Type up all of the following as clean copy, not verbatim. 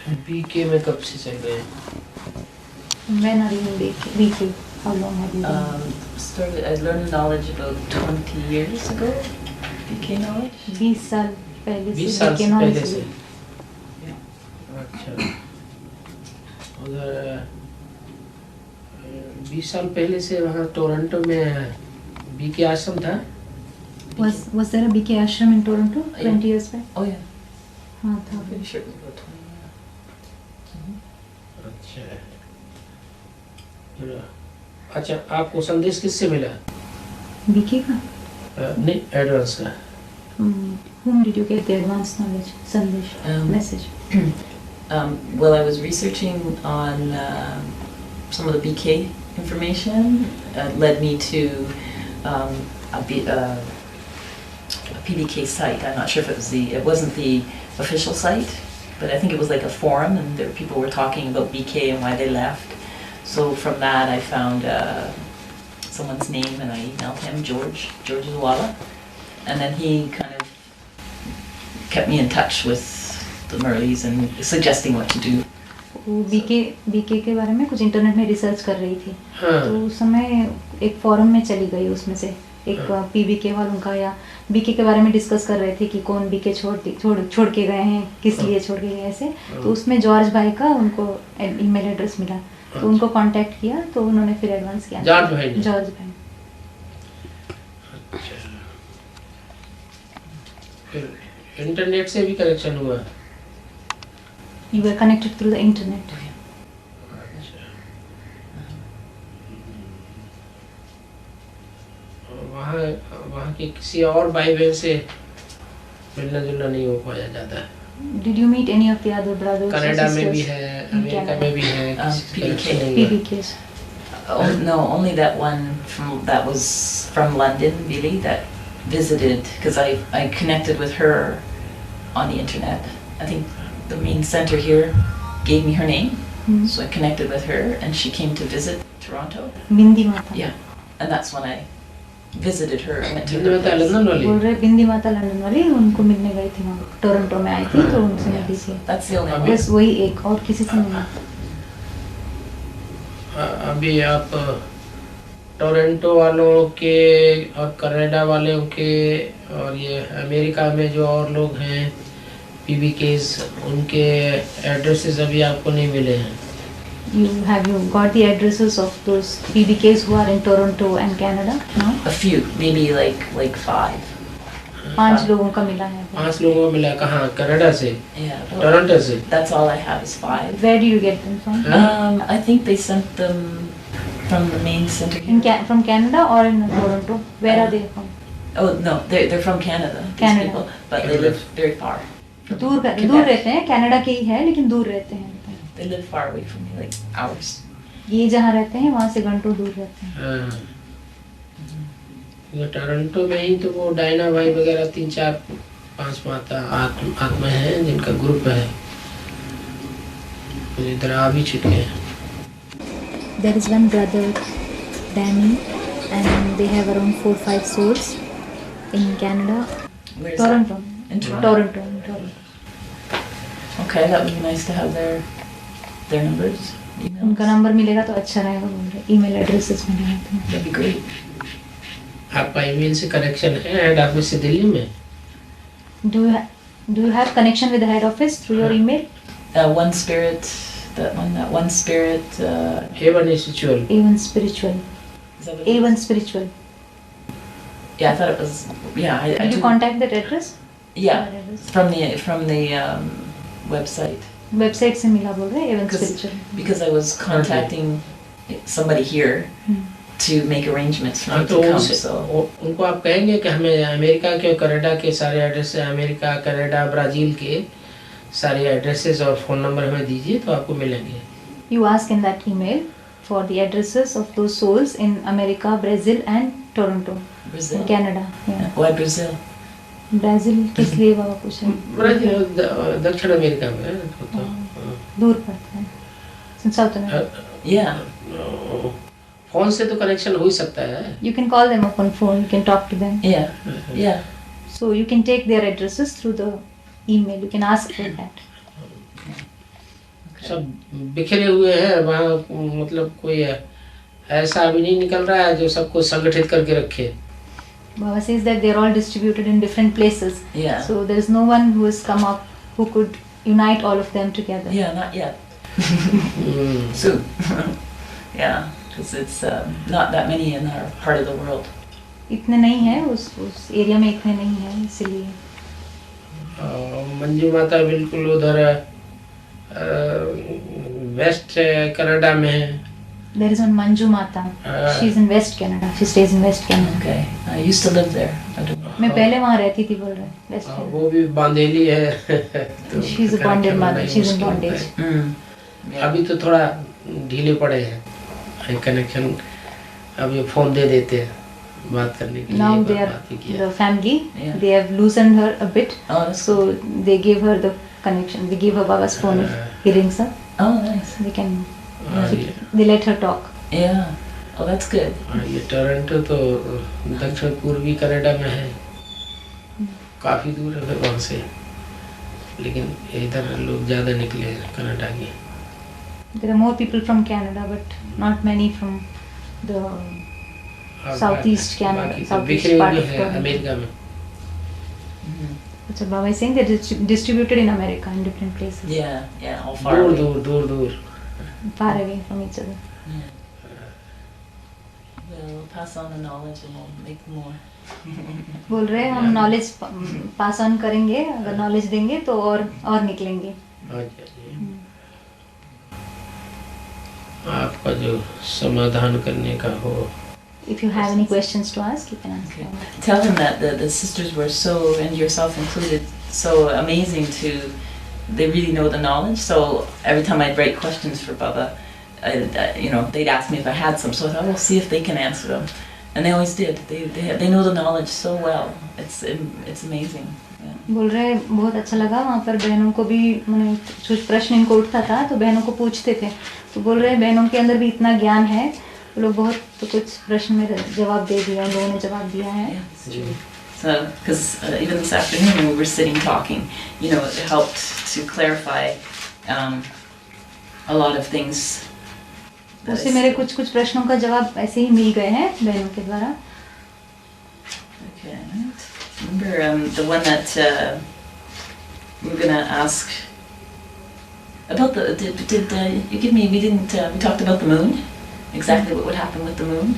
BK में कब से चल रहे हैं? When are you in BK? How long have you been? I learned knowledge about 20 years ago. BK knowledge. 20 साल पहले 20 से साल BK से knowledge पहले से। Yeah. अच्छा। उधर 20 साल पहले से वहाँ टोरंटो में बीके आश्रम था। Was there a BK ashram in Toronto 20 years back? Oh yeah. हाँ था। I'm pretty sure it was about 20 years. अच्छा। अच्छा, आपको संदेश किससे मिला? BK का? नहीं, एडवांस का। Whom did you get the advanced knowledge, sandesh, message? Well, I was researching on some of the BK information. Led me to a PBK site. I'm not sure if it wasn't the official site, but I think it was like a forum, and there people were talking about BK and why they left. So from that, I found someone's name, and I emailed him, George Zawala, and then he kind of kept me in touch with the Murleys and suggesting what to do. वो BK के बारे में कुछ internet में research कर रही थी। हाँ। तो उस समय एक फोरम में चली गई, उसमें से एक PBK वालों का या BK के बारे में डिस्कस कर रहे थे कि कौन BK छोड़ के गए हैं, किस लिए छोड़ के गए ऐसे। तो उसमें जॉर्ज भाई का उनको ईमेल एड्रेस मिला, तो उनको कांटेक्ट किया, तो उन्होंने फिर एडवांस किया। जॉर्ज भाई। फिर इंटरनेट से भी कनेक्शन हुआ? You were connected through the internet. वहाँ के किसी और भाई बहन से मिलना जुलना नहीं हो पाया जाता है? Did you meet any of the other brothers? Canada में भी है, अमेरिका में भी है, PBKs. Oh no, only that one that was from London, really, that visited, because I connected with her on the internet. I think the main center here gave me her name, so I connected with her, and she came to visit Toronto. Bindi Mata. Yeah, and that's when I visited her. I went to bindi her माता place. London वाली? बोल रहे बिंदी माता London वाली, उनको मिलने गई थी वहाँ, टोरंटो में आई थी, तो उनसे मिली थी। That's the only one. बस वही एक, और किसी से नहीं। अभी आप टोरंटो वालों के और कनाडा वालों के और ये अमेरिका में जो और लोग हैं PBKs, उनके एड्रेसेस अभी आपको नहीं मिले हैं? Have you got the addresses of those PBKs who are in Toronto and Canada now? A few, maybe like 5. 5 लोगों का मिला है। 5 लोगों को मिला। कहाँ? कनाडा से? Yeah. टोरंटो से? That's all I have is 5. Where did you get them from? I think they sent them from the main center. From Canada or in Toronto? Where are they from? Oh no, they're from Canada. These people, but they live very far. दूर रहते हैं, Canada के ही है, लेकिन दूर रहते हैं। They live far away from me, like hours. ये जहाँ रहते हैं वहाँ से घंटों दूर रहते हैं। हाँ। टोरंटो में ही तो वो डायना भाई वगैरह 3, 4, 5 माता आत्मा हैं जिनका ग्रुप है, इधर आ भी चुके हैं। There is one brother, Danny, and they have around 4-5 souls in Canada. Where's Toronto. that? In Toronto. Toronto. Okay, that would be nice to have their numbers. Emails. उनका नंबर मिलेगा तो अच्छा रहेगा, बोल रहे। ईमेल एड्रेसेस मिलेगा तो। That'd be great. आपका ईमेल से कनेक्शन है हेड ऑफिस से दिल्ली में? Do you have connection with the head office through your email? One Spirit, that One Spirit. A1 Spiritual. A1 Spiritual. Is that what it A1 is? Spiritual. Yeah, I thought it was. Yeah, I Did you do. contact that address? Yeah, That address? from the website. Website से मिला बोल रहे हैं A1 Because- Spiritual. Because I was contacting somebody here to make arrangements for हाँ me तो to come. So उनको आप कहेंगे कि हमें अमेरिका के और कनाडा के सारे एड्रेस, अमेरिका, कनाडा, ब्राज़ील के सारे एड्रेसेस और फ़ोन नंबर हमें दीजिए तो आपको मिलेंगे। You ask in that email for the addresses of those souls in America, Brazil and Toronto, Brazil. in Canada. Yeah. Why Brazil? Brazil किस लिए बाबा पूछ रहे हैं? ब्राज़ील दक्षिण अमेरिका में है तो दूर पड़ता है। South America. Yeah. फ़ोन से तो कनेक्शन हो ही सकता है। You can call them up on phone. You can talk to them. Yeah. Yeah. So you can take their addresses through the email. You can ask for that. सब बिखरे हुए हैं वहाँ, मतलब कोई ऐसा भी नहीं निकल रहा है जो सबको संगठित करके रखे। Baba says that they are all distributed in different places. Yeah. So there is no one who has come up who could unite all of them together. Yeah, not yet. Hmm, Soon. Yeah, because it's not that many in our part of the world. इतने नहीं है उस area में, इतने नहीं है, इसलिए। मंजू माता बिल्कुल उधर वेस्ट कनाडा में है। There is one Manju Mata. She is in West Canada. She stays in West Canada. Okay, I used to live there. I don't know. मैं पहले वहाँ रहती थी, बोल रहे हैं West Canada. वो भी बांधेली है। तो She is a bonded mother. She is in मुश्किल होता bondage. है। अभी तो थोड़ा ढीले पड़े हैं कनेक्शन, अभी फोन दे देते हैं बात करने के लिए। Now एक they बार are बात ही किया। the family. Yeah. They have loosened her a bit. Oh, that's So they gave her the connection. They gave her Baba's phone. He rings her. Oh, nice. They can. और ये- They let her talk. Yeah. Oh, that's good. और ये Toronto तो दक्षिण पूर्वी Canada में है, काफी दूर है फिर वहाँ से, लेकिन इधर लोग ज्यादा निकले हैं कनाडा के। There are more people from Canada, but not many from the और Southeast Canada, बाकी तो southeast बिखरे part हुए of हैं Canada. अमेरिका में। So Baba is saying they're distributed in America in different places, Yeah, yeah, all far दूर away. दूर दूर दूर। far away from each other. Yeah. We'll pass on the knowledge and we'll make more. बोल रहे हैं हम knowledge pass on करेंगे, अगर नॉलेज देंगे तो और निकलेंगे। अच्छा जी। आपका जो समाधान करने का हो। If you have any questions to ask, you can ask. Okay. Baba. Tell him that the sisters were so, and yourself included, so amazing to, they really know the knowledge. So every time I'd write questions for Baba, they'd ask me if I had some. So I thought, we'll see if they can answer them. And they always did. They know the knowledge so well. It's amazing. Yeah. बोल रहे हैं बहुत अच्छा लगा, वहाँ पर बहनों को भी मैंने कुछ प्रश्न इनको उठता था तो बहनों को पूछते थे, तो बोल रहे हैं बहनों के अंदर भी इतना ज्ञान है, वो लोग बहुत तो कुछ प्रश्न में जवाब दे दिया, उन लोगों ने जवाब दिया है। Yeah, it's true. So, because even this afternoon when we were sitting talking, it helped to clarify a lot of things. that उससे I मेरे still- कुछ प्रश्नों का जवाब ऐसे ही मिल गए हैं बहनों के द्वारा। Okay. Remember the one that we were gonna ask about the? Did you give me? We didn't. We talked about the moon. Exactly what would happen with the moon.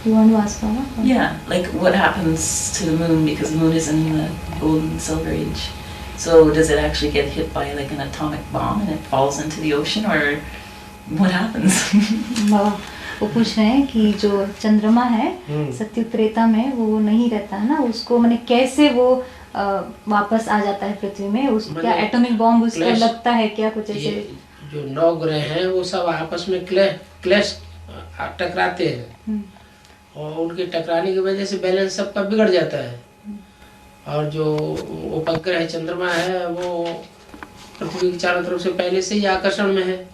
You want to ask Baba? Yeah, like what happens to the moon because the moon is in the gold and silver age. So does it actually get hit by like an atomic bomb and it falls into the ocean, or what happens? बाबा वो पूछ रहे हैं कि जो चंद्रमा है हम्म। सत्युग त्रेता में वो नहीं रहता है ना, उसको मैंने कैसे वो वापस आ जाता है पृथ्वी में, उस क्या मैंने एटॉमिक बॉम्ब उसको क्लैश- लगता है क्या, कुछ ये ऐसे। जो 9 ग्रह हैं वो सब आपस में क्लैश टकराते हैं, हम्म, और उनके टकराने की वजह से बैलेंस सबका बिगड़ जाता है। और जो उपग्रह चंद्रमा है वो पृथ्वी की चारों तरफ से पहले से ही आकर्षण में है,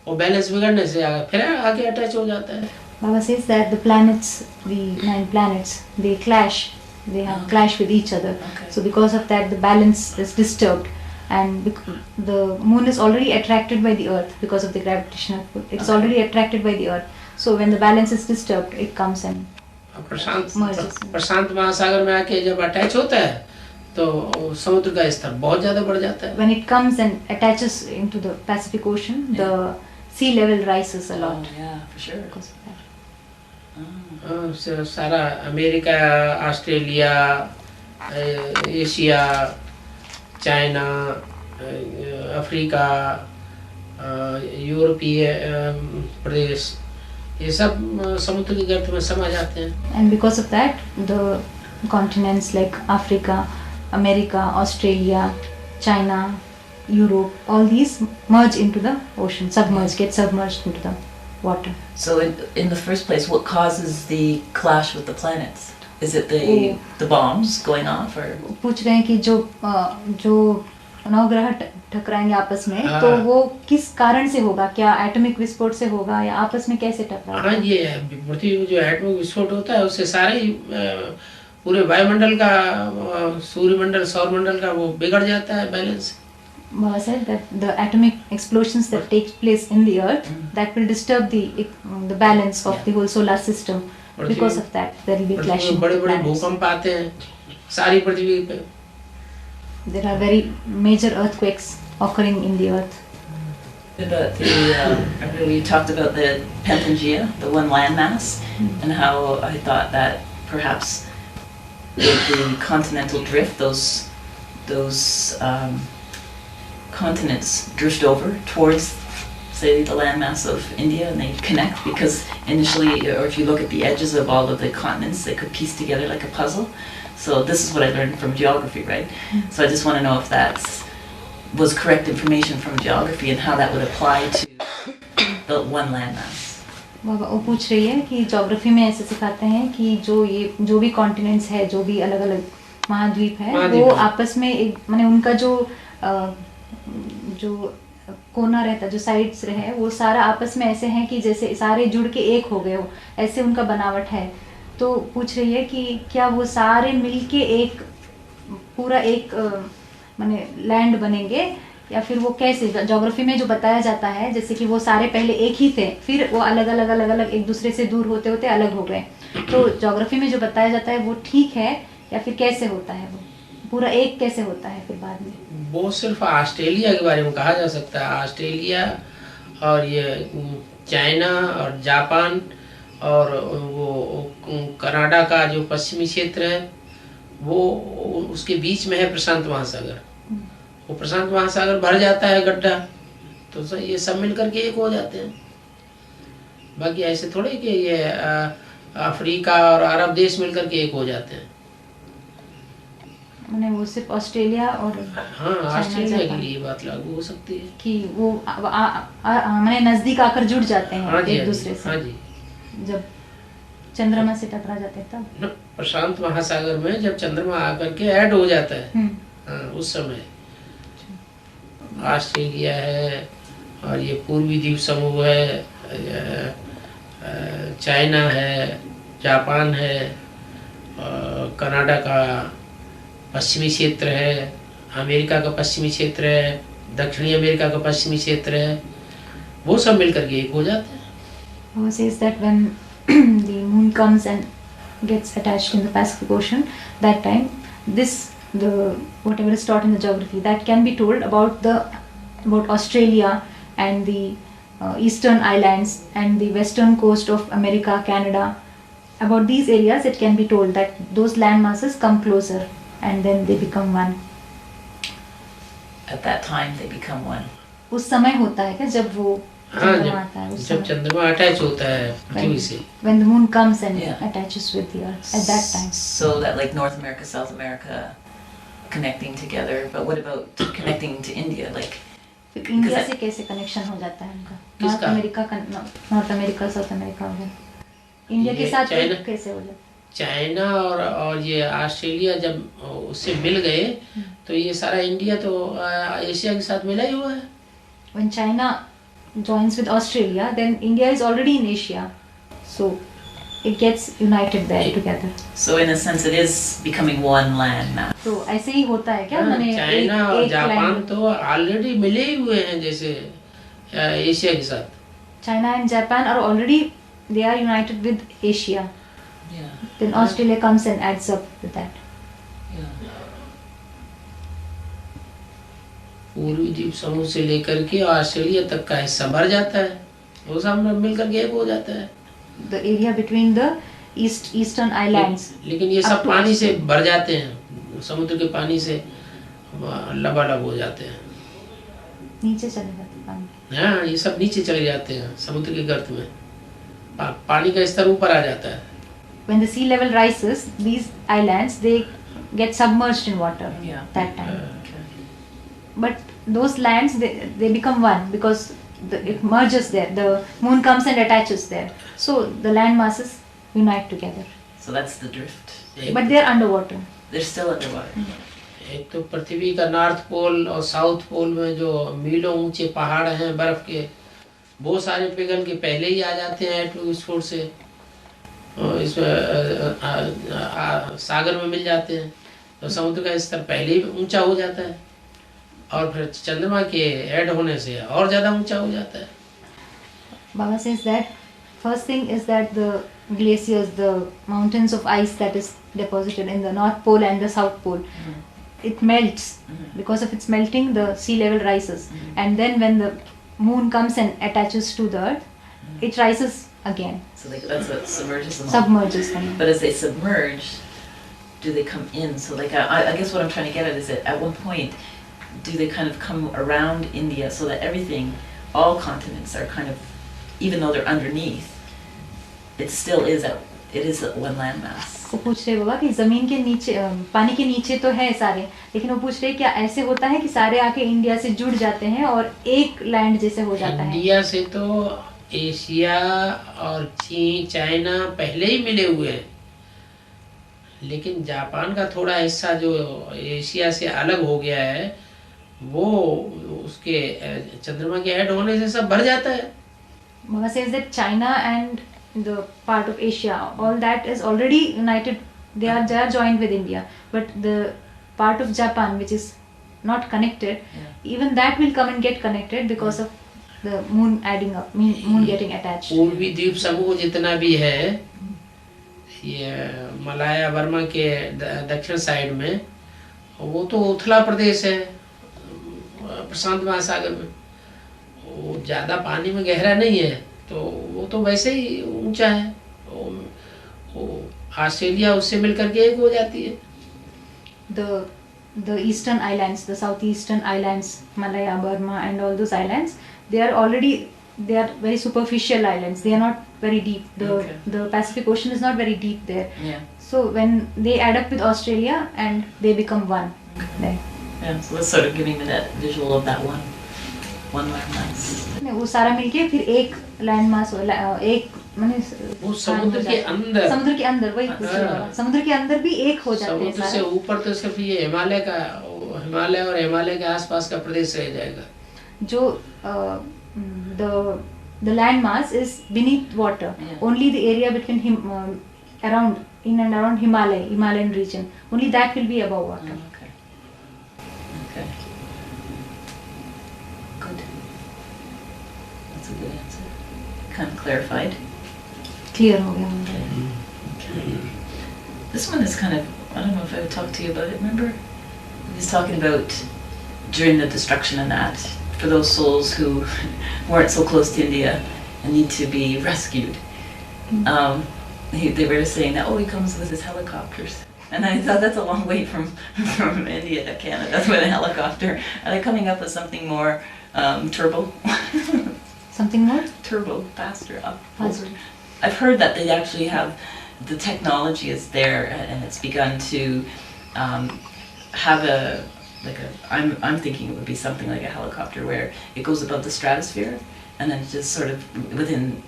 वो बैलेंस बिगड़ने से फिर आगे अटैच हो जाता है। Baba says that the planets, the 9 planets, they clash, they have clash with each other. Okay. So because of that, the balance is disturbed, and the moon is already attracted by the earth because of the gravitational pull. It's Okay. already attracted by the earth. So when the balance is disturbed, it comes and merges. प्रशांत महासागर में आके जब attach होता है तो समुद्र का स्तर बहुत ज्यादा बढ़ जाता है। When it comes and attaches into the Pacific Ocean, the sea level rises a Oh, lot yeah, for sure. because of that. सारा America, Australia, Asia, China, Africa, यूरोपीय प्रदेश, ये सब समुद्र की गर्त में समा जाते हैं। And because of that, the continents like Africa, America, Australia, China, Europe, all these merge into the ocean, get submerged into the water. So in the first place, what causes the clash with the planets? Is it the bombs going off, or? पूछ रहे हैं कि जो नवग्रह टकराएंगे आपस में, हाँ। तो वो किस कारण से होगा, क्या एटॉमिक विस्फोट से होगा या आपस में कैसे टकराएगा? हाँ, ये पृथ्वी में जो एटॉमिक विस्फोट होता है उससे सारे ही पूरे वायुमंडल का, सूर्यमंडल, सौरमंडल का वो बिगड़ जाता है balance. Baba said that the atomic explosions that take place in the earth, that will disturb the balance of Yeah. the whole solar system. Prithvi- Because of that, there will be Prithvi clashing में of बड़े the बड़े planets. भूकंप आते हैं सारी पृथ्वी पे। There are very major earthquakes occurring in the earth. About we talked about the Pangea, the one landmass, and how I thought that perhaps the continental drift, those continents drift over towards, say, the landmass of India, and they connect because initially, or if you look at the edges of all of the continents, they could piece together like a puzzle. So this is what I learned from geography, right? So I just want to know if that was correct information from geography and how that would apply to the one landmass. बाबा वो पूछ रही है कि geography में ऐसे सिखाते हैं कि जो भी कॉन्टिनेंट्स है, जो भी अलग अलग महाद्वीप है, वो आपस में एक माने उनका जो कोना रहता है, जो साइड्स रहे, वो सारा आपस में ऐसे हैं कि जैसे सारे जुड़ के एक हो गए हो, ऐसे उनका बनावट है। तो पूछ रही है कि क्या वो सारे मिलके एक पूरा एक माने लैंड बनेंगे, या फिर वो कैसे ज्योग्राफी में जो बताया जाता है जैसे कि वो सारे पहले एक ही थे, फिर वो अलग अलग एक दूसरे से दूर होते होते अलग हो गए। तो ज्योग्राफी में जो बताया जाता है वो ठीक है, या फिर कैसे होता है वो पूरा एक कैसे होता है फिर बाद में? वो सिर्फ ऑस्ट्रेलिया के बारे में कहा जा सकता है। ऑस्ट्रेलिया और ये चाइना और जापान और वो कनाडा का जो पश्चिमी क्षेत्र है, वो उसके बीच में है प्रशांत महासागर। वो प्रशांत महासागर भर जाता है गड्ढा, तो ये सब मिलकर के एक हो जाते हैं। बाकी ऐसे थोड़े कि ये अफ्रीका और अरब देश मिलकर के एक हो जाते हैं। मैंने वो सिर्फ ऑस्ट्रेलिया और हाँ, ऑस्ट्रेलिया के लिए बात लागू हो सकती है कि वो मैंने नजदीक आकर जुड़ जाते हैं। हाँ जी, एक दूसरे से। हाँ जी, जब चंद्रमा से टकरा जाते हैं तब प्रशांत महासागर में जब चंद्रमा आकर के ऐड हो जाता है, हाँ, उस समय ऑस्ट्रेलिया है और ये पूर्वी द्वीप समूह है, चाइना है, जापान है, कनाडा का पश्चिमी क्षेत्र है, अमेरिका का पश्चिमी क्षेत्र है, दक्षिणी अमेरिका का पश्चिमी क्षेत्र है, वो सब मिलकर के एक हो जाते हैं। He says that when the moon comes and gets attached in the Pacific Ocean, that time whatever is taught in the geography that can be told about Australia and the eastern islands and the western coast of America, Canada. About these areas, it can be told that those land masses come closer and then they become one. At that time, they become one. उस समय होता है क्या जब वो चंद्रमा आता है? जब चंद्रमा अटैच होता है पृथ्वी से, when the moon comes and Yeah. attaches with the earth at that time. So that like North America, South America connecting together. But what about connecting to India? Like फिर इंडिया से कैसे connection हो जाता है उनका? North America south America वगैरह India के साथ कैसे हो जाता है? चाइना और ये ऑस्ट्रेलिया जब उससे मिल गए तो ये सारा इंडिया तो एशिया के साथ मिला ही हुआ है। When China joins with Australia, then India is already in Asia, so it gets united there together. So in a sense, it is becoming one land now. तो ऐसे ही होता है क्या? मैंने चाइना और जापान तो ऑलरेडी मिले ही हुए हैं जैसे एशिया के साथ। China and Japan are already they are united with Asia. Yeah. Then Australia comes and adds up with that. Yeah. पूर्वी द्वीप समूह से लेकर के ऑस्ट्रेलिया तक का हिस्सा भर जाता है, वो सब मिलकर के एक हो जाता है। The area between the eastern islands. लेकिन ये सब पानी से भर जाते हैं, समुद्र के पानी से लबालब हो जाते हैं। नीचे चले जाते पानी। हाँ, ये सब नीचे चले जाते हैं समुद्र के गर्त में, पानी का स्तर ऊपर आ जाता है। When the sea level rises, these islands they get submerged in water. Yeah. That time. Okay. But those lands they become one because it merges there. The moon comes and attaches there. So the land masses unite together. So that's the drift. But they are underwater. They're still underwater. एक तो पृथ्वी का north pole और south pole में जो मीलों ऊंचे पहाड़ हैं बर्फ के, वो सारे पिघल के पहले ही आ जाते हैं एटॉमिक विस्फोट से, और इसमें सागर में मिल जाते हैं, तो समुद्र का स्तर पहले ही ऊंचा हो जाता है। और फिर चंद्रमा के ऐड होने से और ज़्यादा ऊंचा हो जाता है। Baba says that first thing is that the glaciers, the mountains of ice that is deposited in the North Pole and the South Pole, it melts. Because of its melting, the sea level rises, and then when the moon comes and attaches to the earth, it rises again, So that's what submerges them all. submerges them. But as they submerge, do they come in? So like I guess what I'm trying to get at is that at one point, do they kind of come around India so that everything, all continents are kind of, even though they're underneath, it still is one landmass. वो पूछ रहे बाबा कि जमीन के नीचे पानी के नीचे तो है सारे, लेकिन वो पूछ रहे क्या ऐसे होता है कि सारे आके इंडिया से जुड़ जाते हैं और एक लैंड जैसे हो जाता है? इंडिया से तो एशिया और चीन चाइना पहले ही मिले हुए हैं, लेकिन जापान का थोड़ा हिस्सा जो एशिया से अलग हो गया है, वो उसके चंद्रमा के ऐड होने से सब भर जाता है। Baba says that China and the part of Asia, all that is already united. They are joined with India, but the part of Japan which is not connected, even that will come and get connected because of the moon adding up, moon getting attached. पूर्वी द्वीप समूह जितना भी है, ये मलाया वर्मा के दक्षिण side में, वो तो उथला प्रदेश है प्रशांत महासागर में, वो ज़्यादा पानी में गहरा नहीं है, तो वो तो वैसे ही ऊंचा है। वो ऑस्ट्रेलिया उससे मिलकर के एक हो जाती है। The eastern islands, the southeastern islands, Malaya, Burma, and all those islands, they are very superficial islands. They are not very deep. The Pacific Ocean is not very deep there. Yeah. So when they add up with Australia and they become one. There. Yeah. So that's sort of giving me that visual of that one landmass. वो सारा मिलके फिर एक land mass एक माने वो समुद्र के अंदर वही पूछ रही हूँ। समुद्र के अंदर भी एक हो जाते हैं समुद्र से ऊपर तो सिर्फ ये हिमालय और हिमालय के आसपास का प्रदेश रह जाएगा। जो the land mass is beneath water. Only the area between around in and around Himalayan region, only that will be above water. Okay. Good. That's a good answer. Kind of clarified. Clear हो गया। Okay. This one is kind of, I don't know if I would talk to you about it, remember? He was talking about during the destruction and that, for those souls who weren't so close to India and need to be rescued. They were saying that, he comes with his helicopters. And I thought that's a long way from India to Canada with a helicopter. Are they coming up with something more turbo? Something more? Turbo, faster, up. Faster. I've heard that they actually have, the technology is there and it's begun to have I'm thinking it would be something like a helicopter where it goes above the stratosphere and then just sort of within,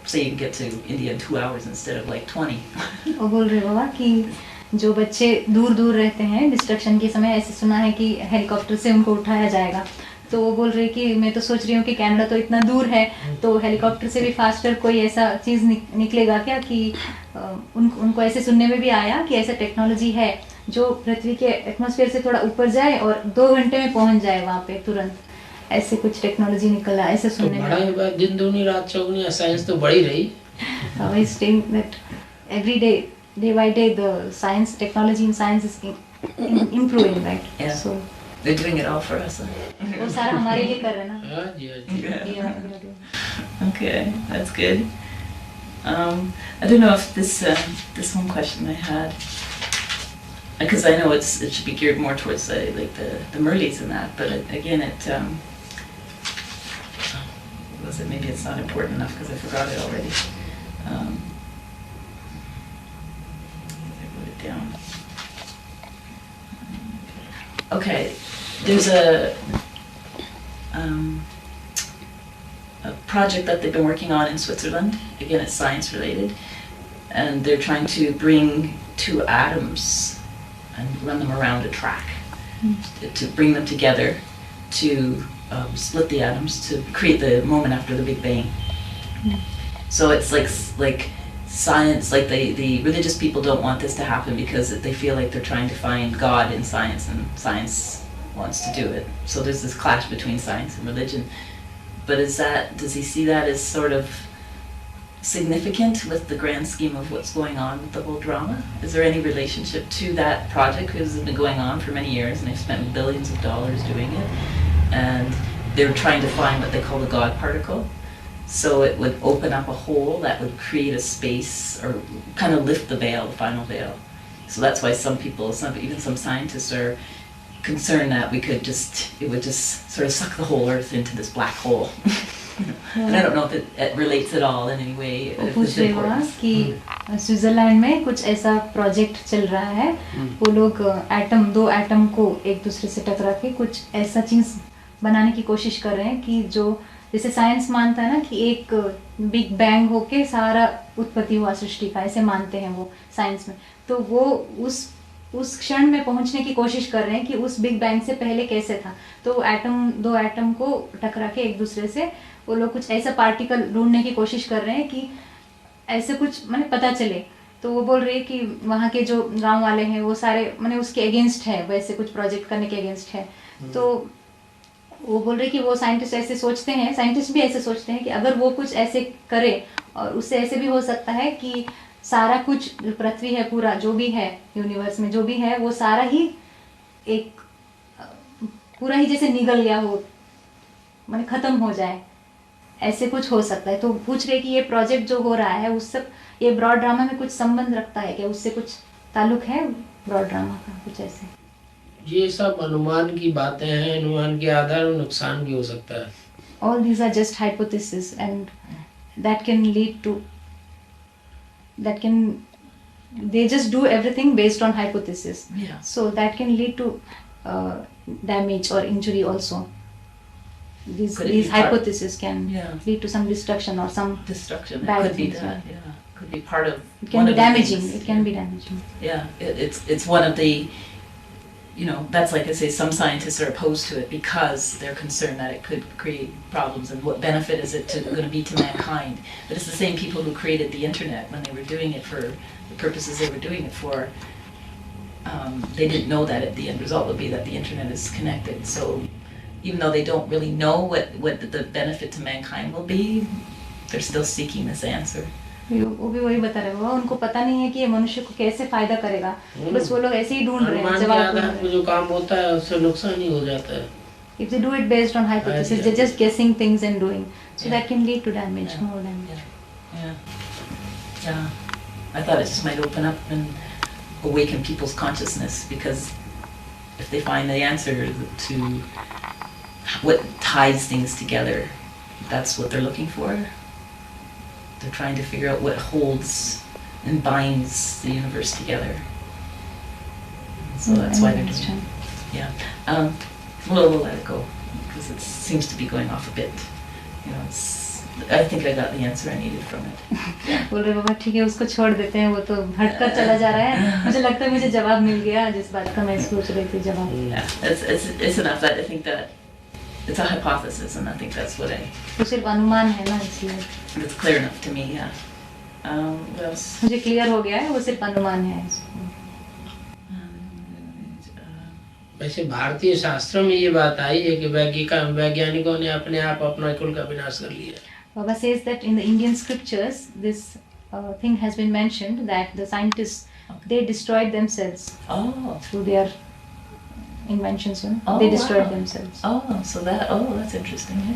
say you can get to India in 2 hours instead of like 20. वो बोल रहे बाबा कि जो बच्चे दूर दूर रहते हैं डिस्ट्रक्शन के समय, ऐसे सुना है कि हेलीकॉप्टर से उनको उठाया जाएगा, तो वो बोल रहे कि मैं तो सोच रही हूँ कि कनाडा तो इतना दूर है, तो हेलीकॉप्टर से भी फास्टर कोई ऐसा चीज़ निकलेगा क्या कि उनको ऐसे सुनने में भी आया कि ऐसा टेक्नोलॉजी है जो पृथ्वी के एटमॉस्फेयर से थोड़ा ऊपर जाए और 2 घंटे में पहुंच जाए वहाँ पे तुरंत, ऐसे कुछ टेक्नोलॉजी निकला ऐसे सुनने में आया। दिन दूनी रात चौगुनी साइंस तो बढ़ी रही। I was saying that every day by day, the science, technology in science is improving, right? Yeah. So they're doing it all for us. वो सारा हमारे लिए कर रहे हैं ना। हाँ जी। Yeah. Okay, that's good. I don't know if this one question I had, because I know it should be geared more towards the Merlis and that, but again maybe it's not important enough because I forgot it already. I wrote it down. Okay, there's a project that they've been working on in Switzerland. Again, it's science related, and they're trying to bring 2 atoms and run them around a track to bring them together to split the atoms to create the moment after the Big Bang. So it's like science, like the religious people don't want this to happen because they feel like they're trying to find God in science, and science wants to do it. So there's this clash between science and religion. But does he see that as sort of significant with the grand scheme of what's going on with the whole drama? Is there any relationship to that project? Because it's been going on for many years and they've spent billions of dollars doing it. And they're trying to find what they call the God particle. So it would open up a hole that would create a space or kind of lift the veil, the final veil. So that's why some people, even some scientists are concerned that it would just sort of suck the whole Earth into this black hole. And I don't know if it relates at all in any way. वो पूछ रहे हो आप कि Switzerland में कुछ ऐसा project चल रहा है, वो लोग दो एटम को एक दूसरे से टकरा के कुछ ऐसा चीज बनाने की कोशिश कर रहे हैं कि जो जैसे साइंस मानता है ना कि एक बिग बैंग होके सारा उत्पत्ति हुआ सृष्टि का, ऐसे मानते हैं वो साइंस में। तो वो उस क्षण में पहुंचने की कोशिश कर रहे हैं कि उस बिग बैंग से पहले कैसे था। तो दो एटम को टकरा के एक दूसरे से वो लोग कुछ ऐसा पार्टिकल ढूंढने की कोशिश कर रहे हैं कि ऐसे कुछ माने पता चले। तो वो बोल रहे हैं कि वहाँ के जो गांव वाले हैं वो सारे माने उसके अगेंस्ट है, वैसे कुछ प्रोजेक्ट करने के अगेंस्ट है। तो वो बोल रहे कि वो साइंटिस्ट ऐसे सोचते हैं, साइंटिस्ट भी ऐसे सोचते हैं कि अगर वो कुछ ऐसे करे और उससे ऐसे भी हो सकता है कि सारा कुछ जो पृथ्वी है, पूरा जो भी है यूनिवर्स में जो भी है वो सारा ही एक पूरा ही जैसे निगल गया हो, माने खत्म हो जाए, ऐसे कुछ हो सकता है। तो पूछ रहे कि ये प्रोजेक्ट जो हो रहा है उस सब ये ब्रॉड ड्रामा में कुछ संबंध रखता है क्या, उससे कुछ ताल्लुक है ब्रॉड ड्रामा का, कुछ ऐसे? ये सब अनुमान की बातें हैं, अनुमान के आधार और नुकसान भी हो सकता है। All these are just hypotheses and that can lead to they just do everything based on hypothesis. Yeah. So that can lead to damage or injury also. These hypotheses can lead to some destruction or some destruction. Bad It could be things, that. Yeah. Could be part of. It can be damaging. It can be damaging. Yeah. It's one of the. That's like I say, some scientists are opposed to it because they're concerned that it could create problems and what benefit is it going to be to mankind. But it's the same people who created the internet when they were doing it for the purposes they were doing it for. They didn't know that the end result would be that the internet is connected. So even though they don't really know what the benefit to mankind will be, they're still seeking this answer. वो भी वही बता रहे हो, उनको पता नहीं है कि ये मनुष्य को कैसे फायदा करेगा, बस वो लोग ऐसे ही ढूंढ रहे हैं जवाब। जो काम होता है उससे नुकसान ही हो जाता है। If they do it based on hypothesis, they're just guessing things and doing, so that can lead to damage, more damage. Yeah. I thought it just might open up and awaken people's consciousness, because if they find the answer to what ties things together, that's what they're looking for. They're trying to figure out what holds and binds the universe together. So that's why they're doing it. Yeah. We'll let it go, because it seems to be going off a bit. I think I got the answer I needed from it. बोल रहे बाबा ठीक है, उसको छोड़ देते हैं, वो तो भटकर चला जा रहा है। मुझे लगता है मुझे जवाब मिल गया जिस बात का मैं सोच रही थी जवाब। Yeah, it's enough that I think that it's a hypothesis, and I think that's what तो सिर्फ अनुमान है ना, इसलिए it's clear enough to me. Yeah. What else? मुझे क्लियर हो गया है, वो सिर्फ अनुमान है। वैसे भारतीय शास्त्रों में ये बात आई है कि वैज्ञानिकों ने अपने आप अपना कुल का विनाश कर लिया। Baba says that in the Indian scriptures, this thing has been mentioned that the scientists they destroyed themselves through their inventions. They destroyed themselves. So that's interesting. Eh?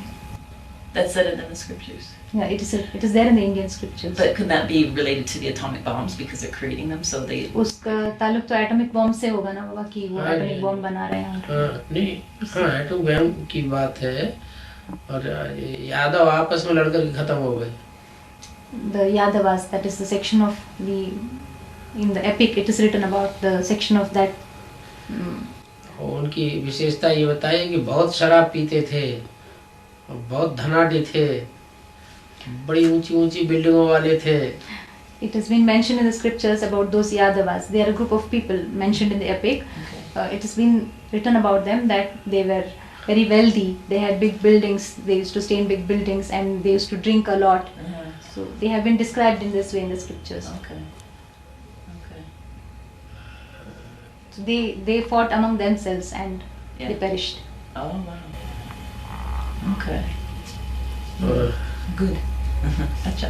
That's said in the scriptures. Yeah, it is there in the Indian scriptures. But could that be related to the atomic bombs because they're creating them? So they. उसका ताल्लुक तो atomic bomb से होगा ना बाबा, कि वो atomic bomb बना रहे हैं। नहीं, एटॉमिक बॉम्ब की बात है, और यादव आपस में लड़कर खत्म हो गए। The Yadavas, that is the section of in the epic, it is written about the section of that. उनकी विशेषता ये बताई कि बहुत शराब पीते थे, बहुत धनाढ्य थे, बड़ी ऊंची ऊंची बिल्डिंगों वाले थे। It has been mentioned in the scriptures about those Yadavas. They are a group of people mentioned in the epic. It has been written about them that they were very wealthy. They had big buildings. They used to stay in big buildings and they used to drink a lot. So they have been described in this way in the scriptures. Okay. So they fought among themselves and Yeah. They perished. Oh wow. Okay. और Good. Acha.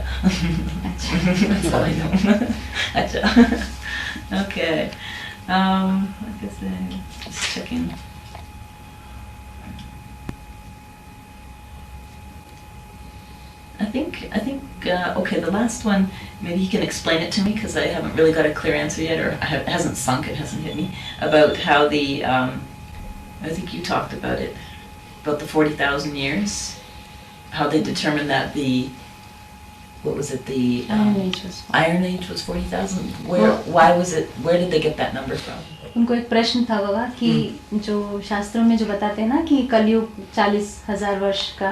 अच्छा. That's all I know. Acha. Okay. I guess just checking. I think. Okay, the last one. Maybe you can explain it to me because I haven't really got a clear answer yet, or it hasn't sunk. It hasn't hit me about how the. I think you talked about it, about the 40,000 years. How they determined that the. What was it? The Iron Age was. Iron Age was 40,000. Why was it? Where did they get that number from? उनको एक प्रश्न था बाबा कि जो शास्त्रों में जो बताते हैं ना कि कलयुग 40,000 वर्ष का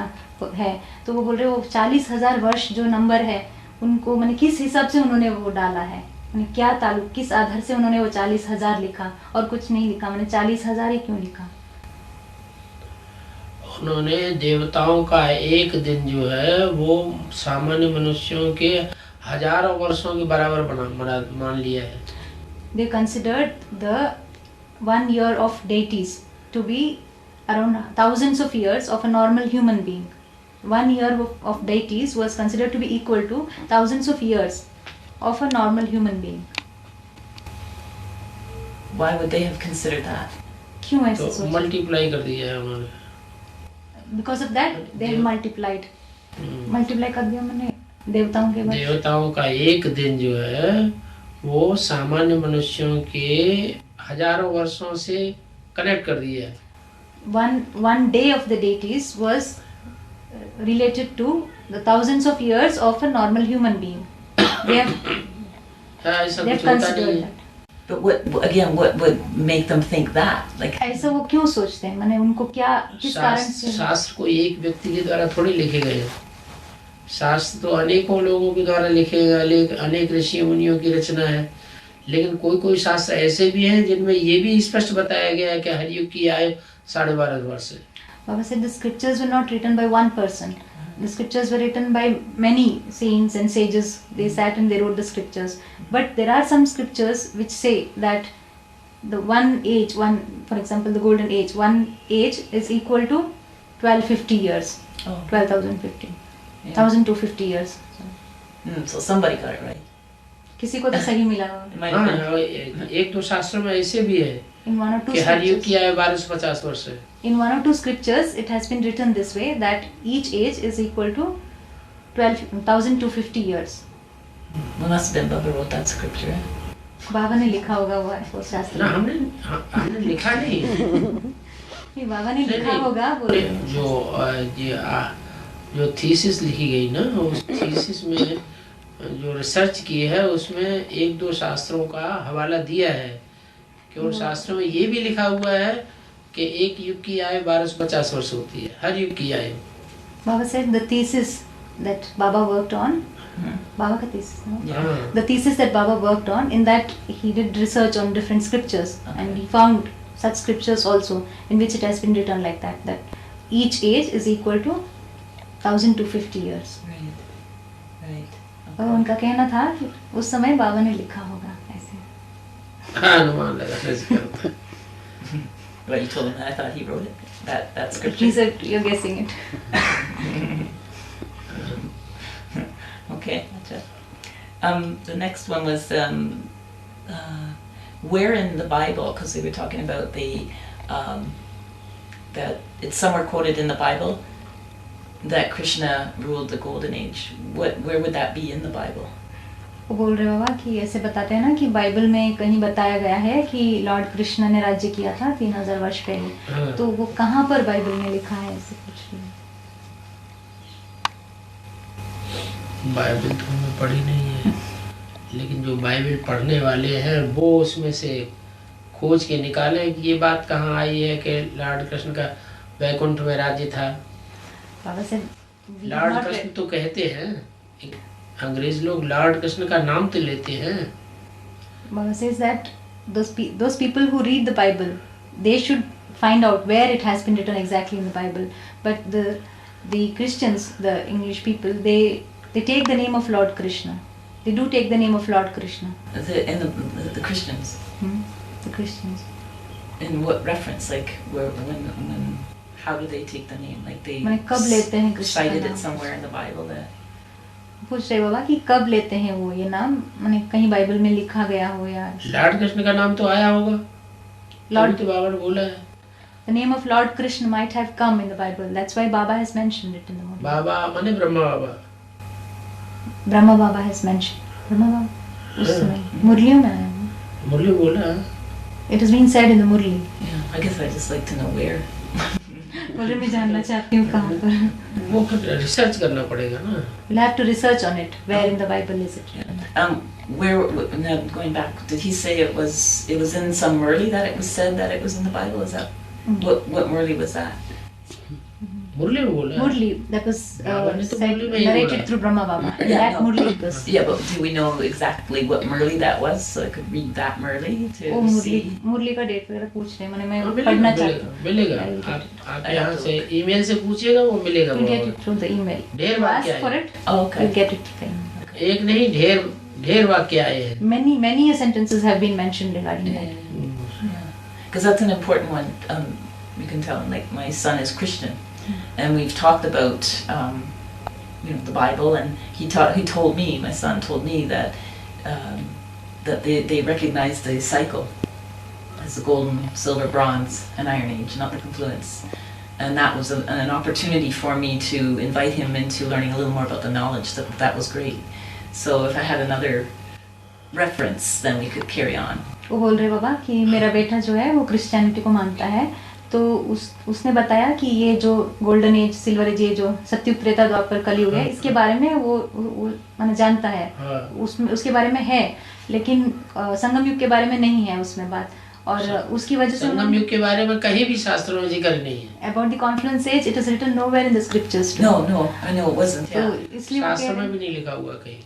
है, तो वो बोल रहे वो 40,000 वर्ष जो नंबर है उनको मैंने किस हिसाब से उन्होंने वो डाला है, मैंने क्या ताल्लुक किस आधार से उन्होंने वो 40,000 लिखा और कुछ नहीं लिखा, मैंने 40,000 ही क्यों लिखा? उन्होंने देवताओं का एक दिन जो है वो सामान्य मनुष्यों के हजारों वर्षों के बराबर मान लिया है. They considered the 1 year of deities to be around thousands of years of a normal human being. 1 year of deities was considered to be equal to thousands of years of a normal human being. Why would they have considered that? क्यों ऐसा तो सोचा? Multiply कर दिया है उन्होंने. Because of that they have multiplied. Multiply कर दिया मैंने देवताओं के बाद. देवताओं का एक दिन जो है वो सामान्य मनुष्यों के हजारों वर्षों से कनेक्ट कर दिया है. One day of the deities was related to the thousands of years of a normal human being. They have ऐसा they have कुछ होता नहीं considered है. that. But what would make them think that? Like ऐसा वो क्यों सोचते हैं, मैंने उनको क्या किस कारण से? शास्त्र को एक व्यक्ति के द्वारा थोड़ी लिखे गए हैं. शास्त्र तो अनेकों लोगों के द्वारा लिखे गए, अनेक ऋषि मुनियों की रचना है. लेकिन कोई शास्त्र ऐसे भी हैं जिनमें ये भी स्पष्ट बताया गया है कि हर युग की आयु 12.5 वर्ष है. Baba said the scriptures were not written by one person. The scriptures were written by many saints and sages. They sat and they wrote the scriptures. But there are some scriptures which say that the for example, the golden age, one age is equal to 1250 years. 12,050. Yeah. 1,250 years. So somebody got it right. किसी को तो सही मिला होगा. It might have been. हाँ, एक दो शास्त्रों में ऐसे भी है In one or two कि हर युग scriptures. की आयु 1250 वर्ष है. In one or two scriptures, it has been written this way that each age is equal to 1,250 years. Well, must have been Baba wrote that scripture. बाबा ने लिखा होगा वो शास्त्र ना में. हमने लिखा नहीं. नहीं, बाबा ने लिखा होगा वो. जो थीसिस लिखी गई ना, उस थीसिस में जो रिसर्च की है उसमें एक दो शास्त्रों का हवाला दिया है कि उन शास्त्रों में ये भी लिखा हुआ है कि एक युग की आयु 1250 वर्ष होती है, हर युग की आयु. Baba said the thesis that Baba worked on. Baba का thesis, no? हाँ. The thesis that Baba worked on, in that he did research on different scriptures, and he found such scriptures also in which it has been written like that each age is equal to 1,250 years. Right. और उनका कहना था कि उस समय बाबा ने लिखा होगा ऐसे. हाँ, अनुमान लगा ऐसे करता है. Well, you told him that. I thought he wrote it. That scripture. He said you're guessing it. Okay. Gotcha. The next one was where in the Bible, because we were talking about that it's somewhere quoted in the Bible that Krishna ruled the golden age. Where would that be in the Bible? वो बोल रहे बाबा कि ऐसे बताते हैं ना कि Bible में कहीं बताया गया है कि लॉर्ड कृष्ण ने राज्य किया था 3,000 वर्ष पहले. तो वो कहाँ पर बाइबल में लिखा है ऐसे कुछ? बाइबल तो हमें पढ़ी नहीं है, लेकिन जो बाइबल पढ़ने वाले हैं वो उसमें से खोज के निकाले कि ये बात कहाँ आई है कि लॉर्ड कृष्ण का वैकुंठ में राज्य था. बाबा से लॉर्ड कृष्ण तो कहते हैं, अंग्रेज लोग लॉर्ड कृष्ण का नाम तो लेते हैं. Baba says that those people who read the Bible, they should find out where it has been written exactly in the Bible. But the Christians, the English people, they take the name of Lord Krishna. They do take the name of Lord Krishna. The Christians. The Christians. In what reference? Like when how do they take the name? Like they मैंने कब लेते हैं कृष्ण का cited it नाम? somewhere in the Bible that पूछ रहे बाबा कि कब लेते हैं वो ये नाम, मैंने कहीं बाइबल में लिखा गया हो या लॉर्ड कृष्ण का नाम तो आया होगा, लॉर्ड तो बाबा ने बोला है। The name of Lord Krishna might have come in the Bible. That's why Baba has mentioned it in the Murli. बाबा माने ब्रह्मा बाबा। Brahma Baba has mentioned. Brahma Baba उस समय मुरलियों में आया है। मुरली बोला। It is being said in the Murli. yeah, I guess I just like to know where. मुझे भी जानना चाहती हूँ कहाँ पर। वो रिसर्च करना पड़ेगा ना। We'll have to research on it. Where in the Bible is it? Yeah. Now going back, did he say it was in some Murli that it was said that it was in the Bible? Is that what Murli was that? मुरली में बोला। Murli, that was बाबा ने तो said, मुरली में ही narrated बोला। through Brahma Baba. And Yeah, that no. Murli it was. Yeah, but do we know exactly what Murli that was, so I could read that Murli वो to Murali see? मुरली का date वगैरह पूछ रहे हैं, मैं मिलेगा, पढ़ना चाहती हूँ। मिलेगा। आप यहाँ से ईमेल से पूछिएगा, वो मिलेगा। You'll get it through the email. ढेर You वाक्य ask for आए। it, Oh, okay. you'll get it through the email. एक नहीं ढेर वाक्य आए हैं। Many sentences have been mentioned regarding that. Because that's an important one. You can tell, like, my son is Christian, and we've talked about the Bible, and he told me, my son told me that that they recognize the cycle as the golden, silver, bronze, and iron age, not the confluence. And that was an opportunity for me to invite him into learning a little more about the knowledge. That was great. So if I had another reference, then we could carry on. वो बोल रहे बाबा कि मेरा बेटा जो है वो Christianity को मानता है, तो उसने बताया कि ये जो गोल्डन एज, सिल्वर एज, ये जो सत्युग, त्रेता, द्वापर, कलयुग है, इसके बारे में वो माने जानता है। उसमें उसके बारे में है, लेकिन संगम युग के बारे में नहीं है उसमें बात, और उसकी वजह से संगम युग के बारे में कहीं भी शास्त्रों में जिक्र नहीं है। About the confluence age, it is written nowhere in the scriptures. No, I know it wasn't. तो Yeah. इसलिए वो शास्त्र कह में रहे, भी नहीं लिखा हुआ कहीं।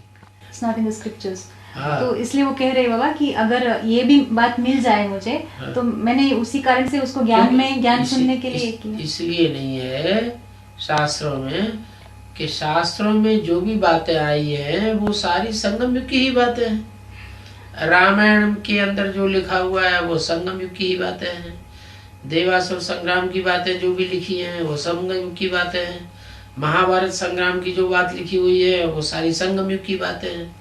It's not in the scriptures. हाँ। तो इसलिए वो कह रहे बाबा कि अगर ये भी बात मिल जाए मुझे, हाँ। तो मैंने उसी कारण से उसको ज्ञान सुनने के लिए किया। इसलिए नहीं है शास्त्रों में कि शास्त्रों में जो भी बातें आई हैं वो सारी संगम युग की ही बातें हैं। रामायण के अंदर जो लिखा हुआ है वो संगम युग की ही बातें हैं। देवासुर संग्राम की बातें जो भी लिखी हैं वो संगम युग की बातें हैं। महाभारत संग्राम की जो बात लिखी हुई है वो सारी संगम युग की बातें हैं।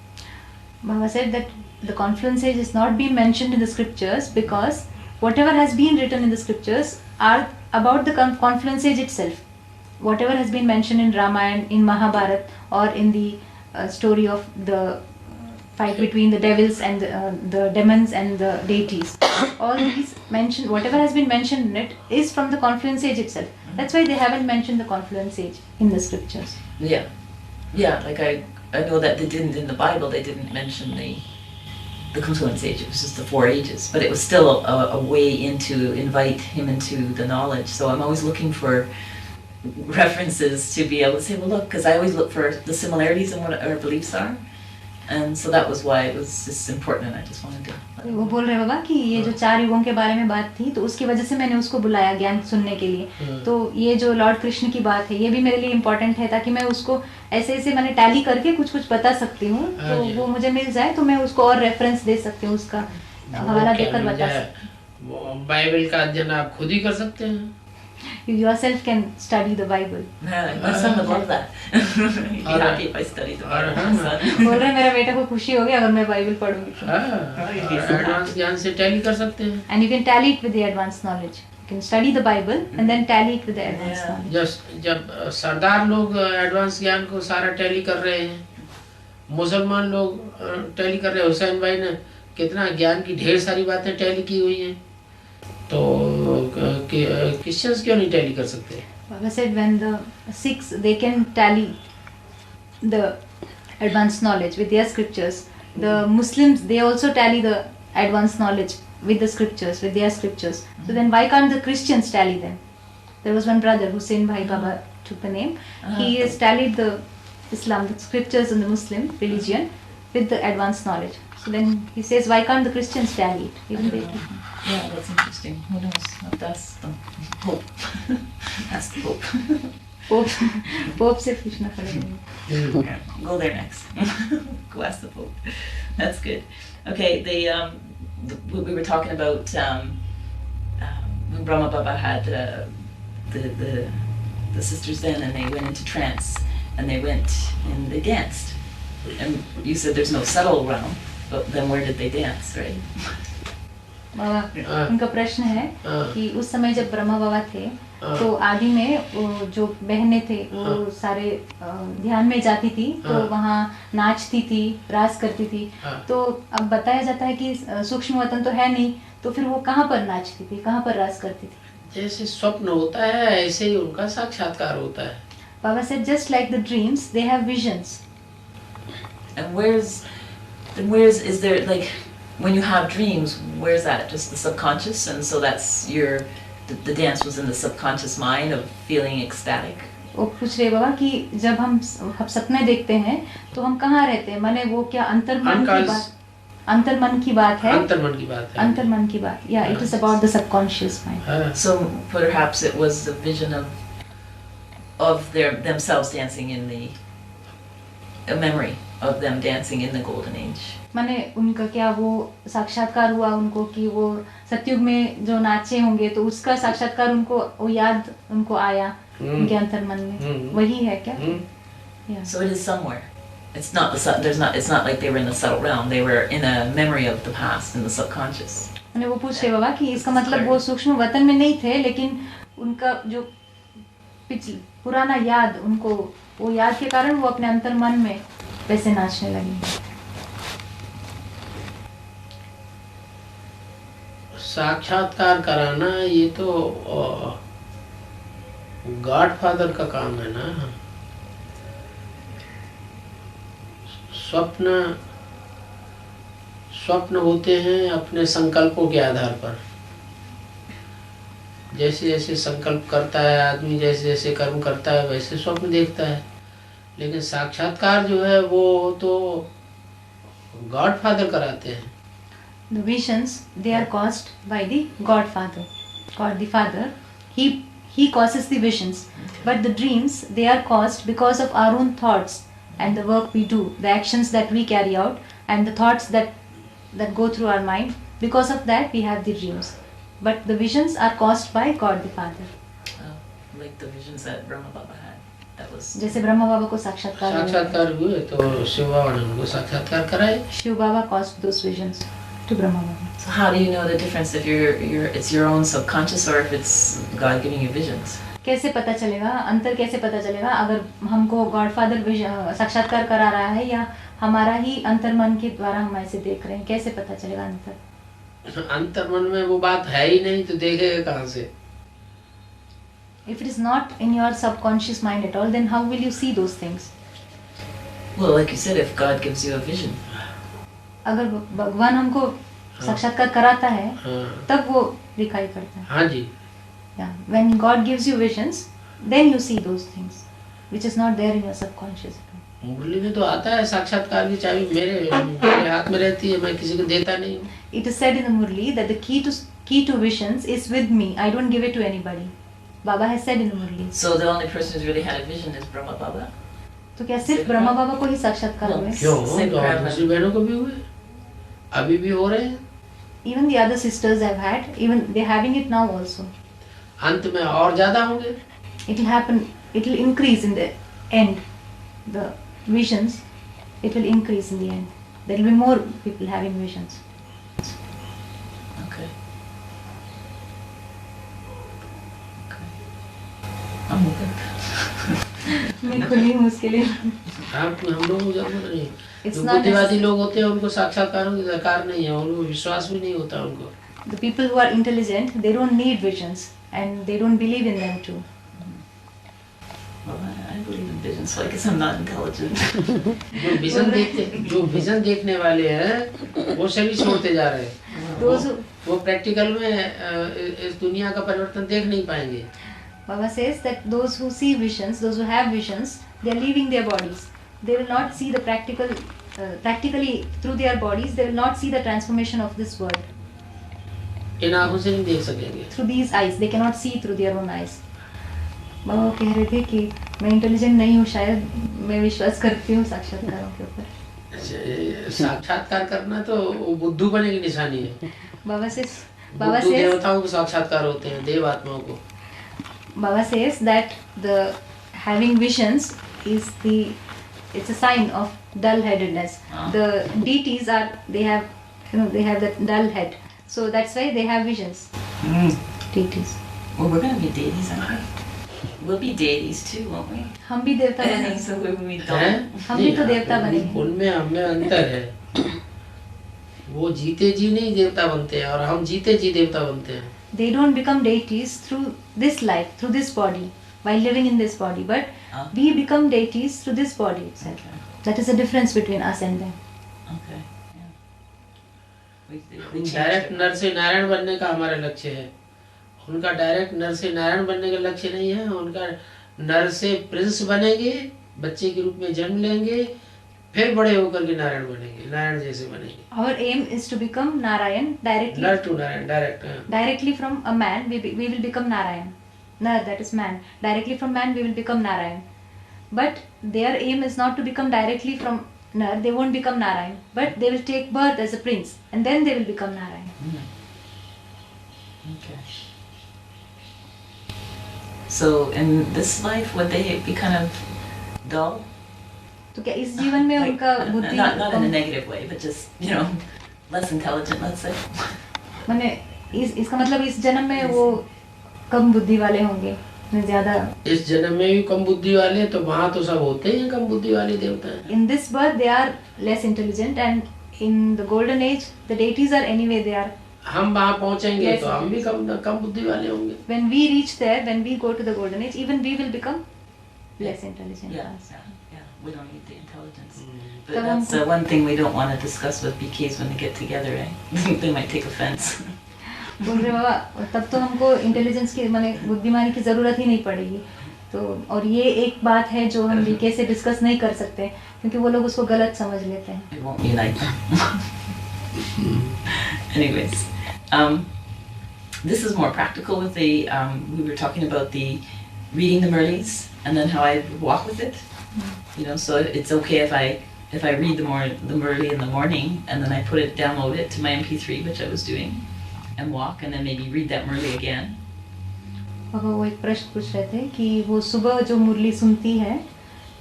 Baba said that the confluence age is not being mentioned in the scriptures because whatever has been written in the scriptures are about the confluence age itself. Whatever has been mentioned in Ramayana, in Mahabharata, or in the story of the fight between the devils and the demons and the deities, all these mentioned, whatever has been mentioned in it is from the confluence age itself. That's why they haven't mentioned the confluence age in the scriptures. Yeah. Like I know that they didn't in the Bible. They didn't mention the confluence age. It was just the 4 ages, but it was still a way to invite him into the knowledge. So I'm always looking for references to be able to say, well, look, because I always look for the similarities in what our beliefs are, and so that was why it was just important. And I just wanted to. वो बोल रहे बाबा कि ये जो 4 युगों के बारे में बात थी, तो उसकी वजह से मैंने उसको बुलाया ज्ञान सुनने के लिए। तो ये जो लॉर्ड कृष्ण की बात है, ये भी मेरे लिए इम्पोर्टेंट है, ताकि मैं उसको ऐसे मैंने टैली करके कुछ बता सकती हूँ, तो वो मुझे मिल जाए तो मैं उसको और रेफरेंस दे सकती हूँ, उसका हवाला देकर बता सकती हूँ। बाइबल का अध्ययन आप खुद ही कर सकते हैं। You yourself can study the Bible. My son would love that. He'd be happy if I studied the Bible. बोल रहे मेरा बेटा को खुशी होगी अगर मैं बाइबल पढ़ूंगी। एडवांस ज्ञान से टैली कर सकते हैं। And you can tally it with the advanced knowledge. You can study the Bible and then tally it with the advanced knowledge. जब सरदार लोग एडवांस ज्ञान को सारा टैली कर रहे हैं, मुसलमान लोग टैली कर रहे हैं, हुसैन भाई ने कितना ज्ञान की ढेर सारी बातें टैली की हुई हैं, तो क्रिश्चियंस क्यों नहीं टैली कर सकते? Baba said when the Sikhs they can tally the advanced knowledge with their scriptures, the Muslims they also tally the advanced knowledge with the scriptures, with their scriptures. So then why can't the Christians tally them? There was one brother, Hussein Bhai Baba took the name. He has tallied the Islam, the scriptures and the Muslim religion with the advanced knowledge. So then he says, why can't the Christians tally it? Even they can. Yeah, that's interesting. Who knows? That's the Pope. That's the Pope. Pope से पूछना पड़ेगा. Yeah, go there next. Go ask the Pope. That's good. Okay, we were talking about when Brahma Baba had the sisters then, and they went into trance, and they went and they danced. And you said there's no subtle realm, but then where did they dance, right? बाबा उनका प्रश्न है हाँ। कि उस समय जब ब्रह्मा बाबा थे तो आदि में वो जो बहनें थे वो सारे ध्यान में जाती थी तो वहाँ नाचती थी, रास करती थी। तो अब बताया जाता है कि सूक्ष्म वतन तो है नहीं, तो फिर वो कहाँ पर नाचती थी, कहाँ पर रास करती थी? जैसे स्वप्न होता है ऐसे ही उनका साक्षात्कार होता है। बाबा said just like the dreams they have visions. And where's is there, like, when you have dreams, where's that? Just the subconscious, and so that's the dance was in the subconscious mind of feeling ecstatic. वो पूछ रहे बाबा कि जब हम सपने देखते हैं तो हम कहाँ रहते हैं, माने वो क्या अंतर्मन की बात है? अंतर्मन की बात है। अंतर्मन की बात, yeah, it is about the subconscious mind. So perhaps it was the vision of themselves dancing in a memory of them dancing in the golden age. माने उनका क्या वो साक्षात्कार हुआ उनको कि वो सतयुग में जो नाचे होंगे तो उसका साक्षात्कार उनको वो याद उनको आया उनके अंतर्मन में, वही है क्या? Yeah. So it is somewhere. It's not like they were in the subtle realm. They were in a memory of the past in the subconscious. माने वो पूछ रहे बाबा कि इसका मतलब वो सूक्ष्म वतन में नहीं थे, लेकिन उनका जो पुराना याद उनको, वो याद के कारण वो अपने अंतर्मन में वैसे नाचने लगे। साक्षात्कार कराना ये तो गॉडफादर का काम है ना। स्वप्न होते हैं अपने संकल्पों के आधार पर। जैसे जैसे संकल्प करता है आदमी, जैसे जैसे कर्म करता है वैसे स्वप्न देखता है। लेकिन साक्षात्कार जो है वो तो गॉडफादर कराते हैं। The visions, they are caused by the Godfather. God the Father, He causes the visions. But the dreams, they are caused because of our own thoughts and the work we do, the actions that we carry out, and the thoughts that go through our mind. Because of that, we have the dreams. But the visions are caused by God the Father. Like the visions that Brahma Baba had. That was. जैसे ब्रह्मा बाबा को साक्षात्कार हुए तो शिव बाबा ने उनको साक्षात्कार कराए। शिव बाबा caused those visions to Brahma Baba. So how do you know the difference if it's your own subconscious or if it's God giving you visions? कैसे पता चलेगा, अंतर कैसे पता चलेगा अगर हमको गॉडफादर साक्षात्कार करा रहा है या हमारा ही अंतर्मन के द्वारा हम ऐसे देख रहे हैं, कैसे पता चलेगा अंतर? अंतर्मन में वो बात है ही नहीं तो देखेगा कहाँ से? If it is not in your subconscious mind at all, then how will you see those things? Well, like you said, if God gives you a vision. अगर भगवान हमको साक्षात्कार कराता है तब वो दिखाई पड़ता है। हाँ जी। Yeah, when God gives you visions, then you see those things, which is not there in your subconscious. मुरली में तो आता है साक्षात्कार की चाबी मेरे हाथ में रहती है, मैं किसी को देता नहीं हूँ। It is said in the Murli that the key to visions is with me. I don't give it to anybody. Baba has said in the Murli. So the only person who's really had a vision is Brahma Baba. तो क्या सिर्फ ब्रह्मा बाबा को ही साक्षात्कार हुए? क्यों? दूसरी बहनों को भी हुए, अभी भी हो रहे हैं। Even the other sisters have had, even they're having it now also. अंत में और ज्यादा होंगे। It will happen. It will increase in the end. The visions, it will increase in the end. There will be more people having visions. Okay. I'm open. मैं खुली हूँ उसके लिए। हम लोगों को जरूरत नहीं। It's जो not बुद्धिवादी लोग होते हैं उनको साक्षात्कारों की दरकार नहीं है, उनको विश्वास भी नहीं होता उनको। The people who are intelligent, they don't need visions and they don't believe in them too. Well, I believe in visions, so I guess I'm not intelligent. जो विजन देखने वाले हैं वो सभी छोड़ते जा रहे हैं। वो प्रैक्टिकल में इस दुनिया का परिवर्तन देख नहीं पाएंगे। Baba says that those who see visions, those who have visions, they are leaving their bodies. They will not see the practically through their bodies. They will not see the transformation of this world. इन आँखों से नहीं देख सकेंगे। Through these eyes, they cannot see through their own eyes. बाबा कह रहे थे कि मैं इंटेलिजेंट नहीं हूँ, शायद मैं विश्वास करती हूँ साक्षात्कारों के ऊपर। साक्षात्कार करना तो बुद्धू बनने की निशानी है। बाबा says Baba बुद्धू says- देवताओं के साक्षात्कार होते हैं, देव आत्माओं को। Baba says that the having visions is it's a sign of dull-headedness. Ah. The deities they have that dull head, so that's why they have visions. Deities. Well, we're going to be deities, aren't we? We'll be deities too, won't we? हम भी देवता बनेंगे. So when we हैं? don't. हम भी तो नहीं, देवता बनेंगे. उनमें हमें अंतर है। वो जीते जी नहीं देवता बनते हैं और हम जीते जी देवता बनते हैं। They don't become deities through this life, through this body, while living in this body, but Ah. we become deities through this body itself. Okay. That is the difference between us and them. Okay. Yeah. We changed direct it. नर से नारायण बनने का हमारा लक्ष्य है। उनका direct नर से नारायण बनने का लक्ष्य नहीं है। उनका नर से प्रिंस बनेंगे, बच्चे के रूप में जन्म लेंगे, फिर बड़े होकर के नारायण बनेंगे, नारायण जैसे बनेंगे। Our aim is to become Narayan directly. Nar to Narayan direct. Directly from a man, we will become Narayan. Nar, that is man. Directly from man, we will become Narayan. But their aim is not to become directly from Nar. They won't become Narayan. But they will take birth as a prince, and then they will become Narayan. Okay. So in this life, would they be kind of dull? तो क्या इस जीवन में Like, उनका बुद्धि not in a negative way, but just less intelligent, let's say. माने इसका मतलब इस जन्म में वो कम बुद्धि वाले होंगे, ज्यादा. इस जन्म में भी कम बुद्धि वाले हैं, तो वहाँ तो सब होते ही हैं कम बुद्धि वाले देवता हैं। In this birth they are less intelligent, and in the golden age the deities are anyway they are. हम वहाँ पहुँचेंगे Yes, तो हम भी कम बुद्धि वाले होंगे। When we reach there, when we go to the golden age, even we will become less intelligent. Yeah. We don't need the intelligence. But Tab that's humko- one thing we don't want to discuss with BKs when they get together, right? They might take offense. बोल रहे बाबा, तब तो हमको intelligence की माने बुद्धिमानी की जरूरत ही नहीं पड़ेगी. तो और ये एक बात है जो हम बीके से डिस्कस नहीं कर सकते, क्योंकि वो लोग उसको गलत समझ लेते हैं. It won't unite them. Anyways, this is more practical with the, we were talking about the reading the Murlis and then how I walk with it. So it's okay if I read the Murli in the morning and then I put it, download it to my MP3, which I was doing, and walk, and then maybe read that Murli again. पापा वो एक प्रश्न पूछ रहे थे कि वो सुबह जो मुरली सुनती है,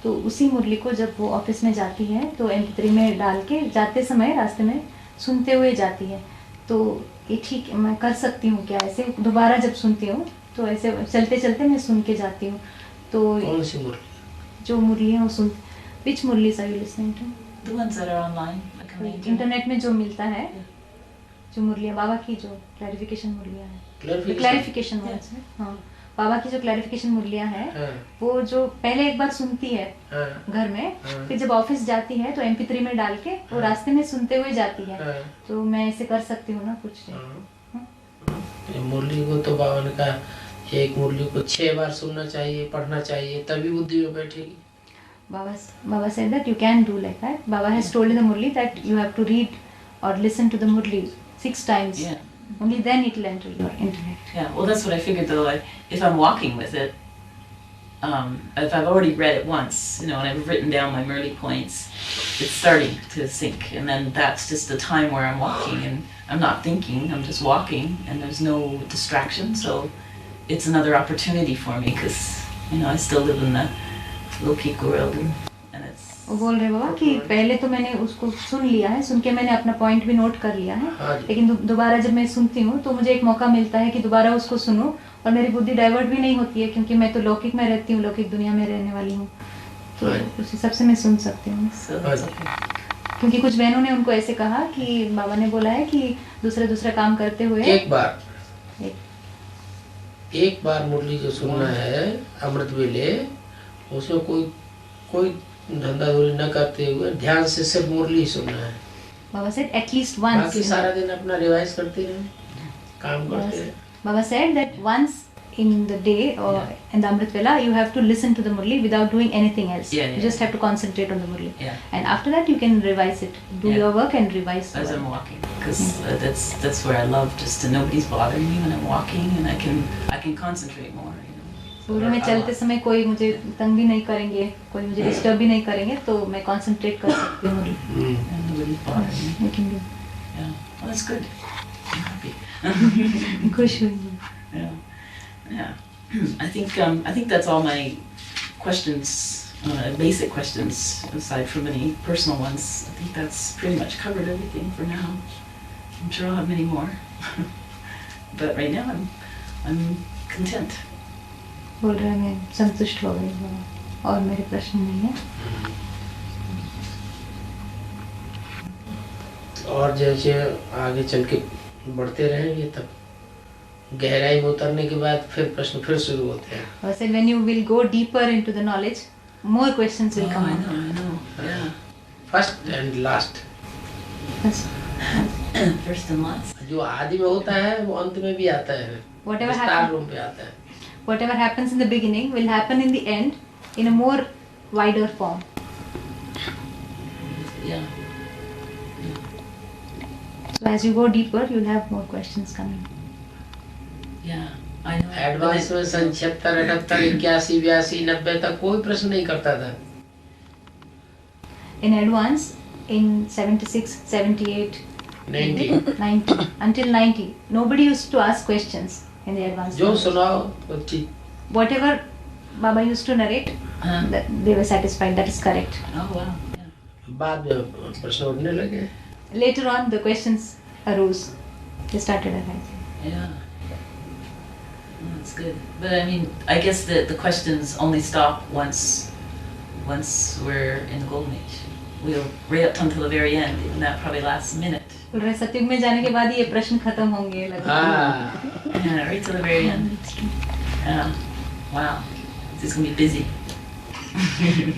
तो उसी मुरली को जब वो ऑफिस में जाती है तो MP3 में डाल के जाते समय रास्ते में सुनते हुए जाती है. तो ये ठीक मैं कर सकती हूँ क्या ऐसे? दोबारा जब सुनती हूँ तो ऐसे चलते चलते मैं सुन के जाती हूँ. तो कौन सी मुरली? जो मुरली है वो सुन. Which मुरलीज are you listening to? The ones that are online. like on the internet. Internet में जो मिलता है, जो मुरलियाँ बाबा की जो क्लैरिफिकेशन मुरलियाँ हैं, क्लैरिफिकेशन वर्ड्स है. हाँ, बाबा की जो क्लैरिफिकेशन मुरलियाँ हैं, हाँ, वो जो पहले एक बार सुनती है हाँ, घर में, हाँ। फिर जब ऑफिस जाती है तो MP3 में डाल के वो रास्ते में सुनते हुए जाती है. हाँ, तो मैं ऐसे कर सकती हूँ ना कुछ. हाँ। ये मुरली को तो बाबा ने कहा एक मुरली को 6 बार सुनना चाहिए, पढ़ना चाहिए, तभी बुद्धि में बैठेगी. Baba said that you can do like that. Baba has told in the Murli that you have to read or listen to the Murli 6 times. Yeah. Only then it will enter your intellect. Yeah, well, that's what I figured though. If I'm walking with it, if I've already read it once, and I've written down my Murli points, it's starting to sink. And then that's just the time where I'm walking and I'm not thinking, I'm just walking and there's no distraction. So it's another opportunity for me because, I still live in the Lokik world and it's... वो बोल रहे बाबा कि पहले तो मैंने उसको सुन लिया है, सुन के मैंने अपना पॉइंट भी नोट कर लिया है, हाँ जी। लेकिन दोबारा जब मैं सुनती हूँ तो मुझे एक मौका मिलता है कि दोबारा उसको सुनूं और मेरी बुद्धि डाइवर्ट भी नहीं होती है, क्योंकि मैं तो लौकिक में रहती हूँ, लौकिक दुनिया में रहने वाली हूँ. तो उस हिसाब से मैं सुन सकती हूँ. So that's okay. क्योंकि कुछ बहनों ने उनको ऐसे कहा कि बाबा ने बोला है कि दूसरा काम करते हुए एक बार मुरली जो सुनना है अमृत वेले, उसमें कोई धंधाधूरी न करते हुए ध्यान से सिर्फ मुरली ही सुनना है. बाबा said at least once. बाकी सारा दिन अपना रिवाइज करते रहे, काम करते रहे. Baba said that once in the day or in the Amrit Vela, you have to listen to the Murli without doing anything else. You just have to concentrate on the Murli. Yeah. And after that, you can revise it. Do your work and revise. As I'm walking, because that's where I love just to nobody's bothering me when I'm walking, and I can concentrate more. पूरे में चलते समय कोई मुझे तंग भी नहीं करेंगे, कोई मुझे डिस्टर्ब भी नहीं करेंगे, तो मैं कंसंट्रेट कर सकती हूँ. And nobody's bothering me. I can do. Yeah, well, that's good. I'm happy. खुश हुई। Yeah, yeah. I think that's all my questions, basic questions, aside from any personal ones. I think that's pretty much covered everything for now. I'm sure I'll have many more, but right now I'm content. बोल रहे हैं मैं संतुष्ट हो गई हूँ और मेरे प्रश्न नहीं है। और जैसे आगे चल के बढ़ते रहेंगे तब गहराई में उतरने के बाद फिर प्रश्न फिर शुरू होते हैं। I said when you will go deeper into the knowledge, more questions will come I out. know. Yeah. First and last, First, First and last. जो आदि में होता है वो अंत में भी आता है, Whatever विस्तार happens- रूप में आता है। whatever happens in the beginning will happen in the end in a more wider form. Yeah. So as you go deeper, you'll have more questions coming. Yeah. I know. Advance में 77, 78, 81, 82, 90 तक कोई प्रश्न नहीं करता था। In advance, in 76, 78, 90 90, until 90, nobody used to ask questions in the advance. जो knowledge. सुनाओ वो ठीक। Whatever Baba used to narrate, that they were satisfied. That is correct. Oh wow. Yeah. बाद में प्रश्न उठने लगे। Later on, the questions arose. They started arising. Yeah. Oh, that's good. But I mean, I guess the questions only stop once we're in the golden age. We'll right up until the very end, and that probably lasts a minute. बोल रहे सतयुग में जाने के बाद ये प्रश्न खत्म होंगे लगभग। हाँ, Yeah, right till the very end. Yeah. Wow. This is gonna be busy.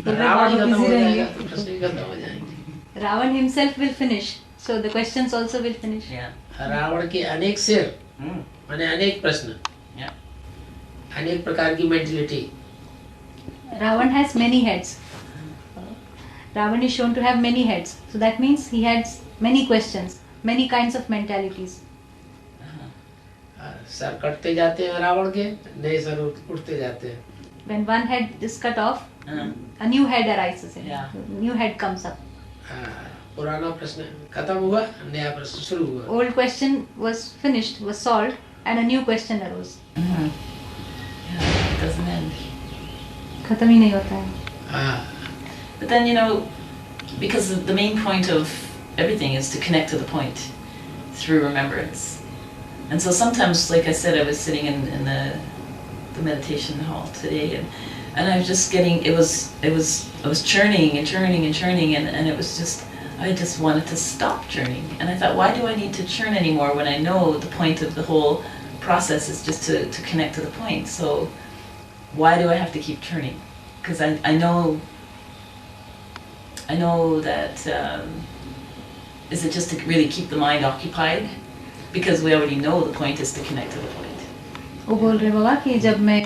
Ravan बहुत खत्म हो busy जाएगा रहेंगे। तो प्रश्न ही खत्म हो जाएंगे। Ravan himself will finish, so the questions also will finish. Yeah. Ravan के अनेक सिर Mm. माने अनेक प्रश्न, Yeah. अनेक प्रकार की mentality. Ravan has many heads. Ravan is shown to have many heads, so that means he has many questions, many kinds of mentalities. Uh-huh. Sir कटते जाते हैं रावण के, नए सर उठते जाते हैं। When one head is cut off, Uh-huh. a new head arises. Yeah. New head comes up. हाँ, पुराना प्रश्न खत्म हुआ, नया प्रश्न शुरू हुआ। Old question was finished, was solved, and a new question arose. Mhm. Yeah, it doesn't end. खत्म ही नहीं होता है. हाँ, But then, you know, because the main point of everything is to connect to the point through remembrance. And so sometimes, like I said, I was sitting in the meditation hall today, and I was just getting, I was churning and churning and churning, and it was just, I just wanted to stop churning. And I thought, why do I need to churn anymore when I know the point of the whole process is just to connect to the point? So why do I have to keep churning? Because I know that, is it just to really keep the mind occupied? Because we already know the point is to connect to the point. वो बोल रहे बाबा कि जब मैं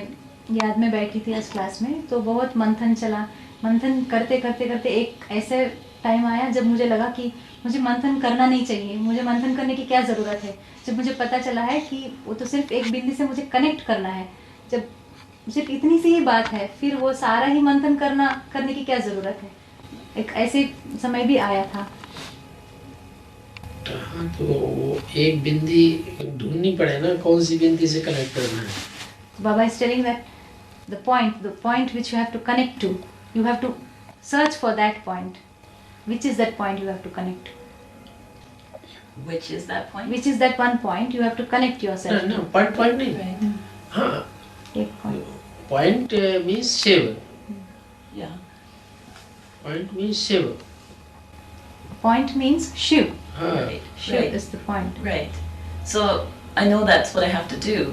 याद में बैठी थी इस क्लास में तो बहुत मंथन चला, मंथन करते करते करते एक ऐसे टाइम आया जब मुझे लगा कि मुझे मंथन करना नहीं चाहिए, मुझे मंथन करने की क्या ज़रूरत है। जब मुझे पता चला है कि वो तो सिर्फ एक बिंदी से मुझे कनेक्ट करना है, जब सिर्फ इतनी सी ही बात है, फिर वो सारा ही मंथन करने की क्या ज़रूरत है। एक ऐसे समय भी आया था। हाँ, तो वो एक बिंदी ढूंढनी पड़े ना, कौन सी बिंदी से कनेक्ट करना है। Baba is telling that the point which you have to connect to, you have to search for that point. Which is that point you have to connect? Which is that point? Which is that one point you have to connect yourself ना, to? Point नहीं। Right. हाँ, एक point. Point means Shiv, Yeah. Point means Shiv. Point means Shiv. हाँ, Right. Shiv Right. is the point. Right. So I know that's what I have to do.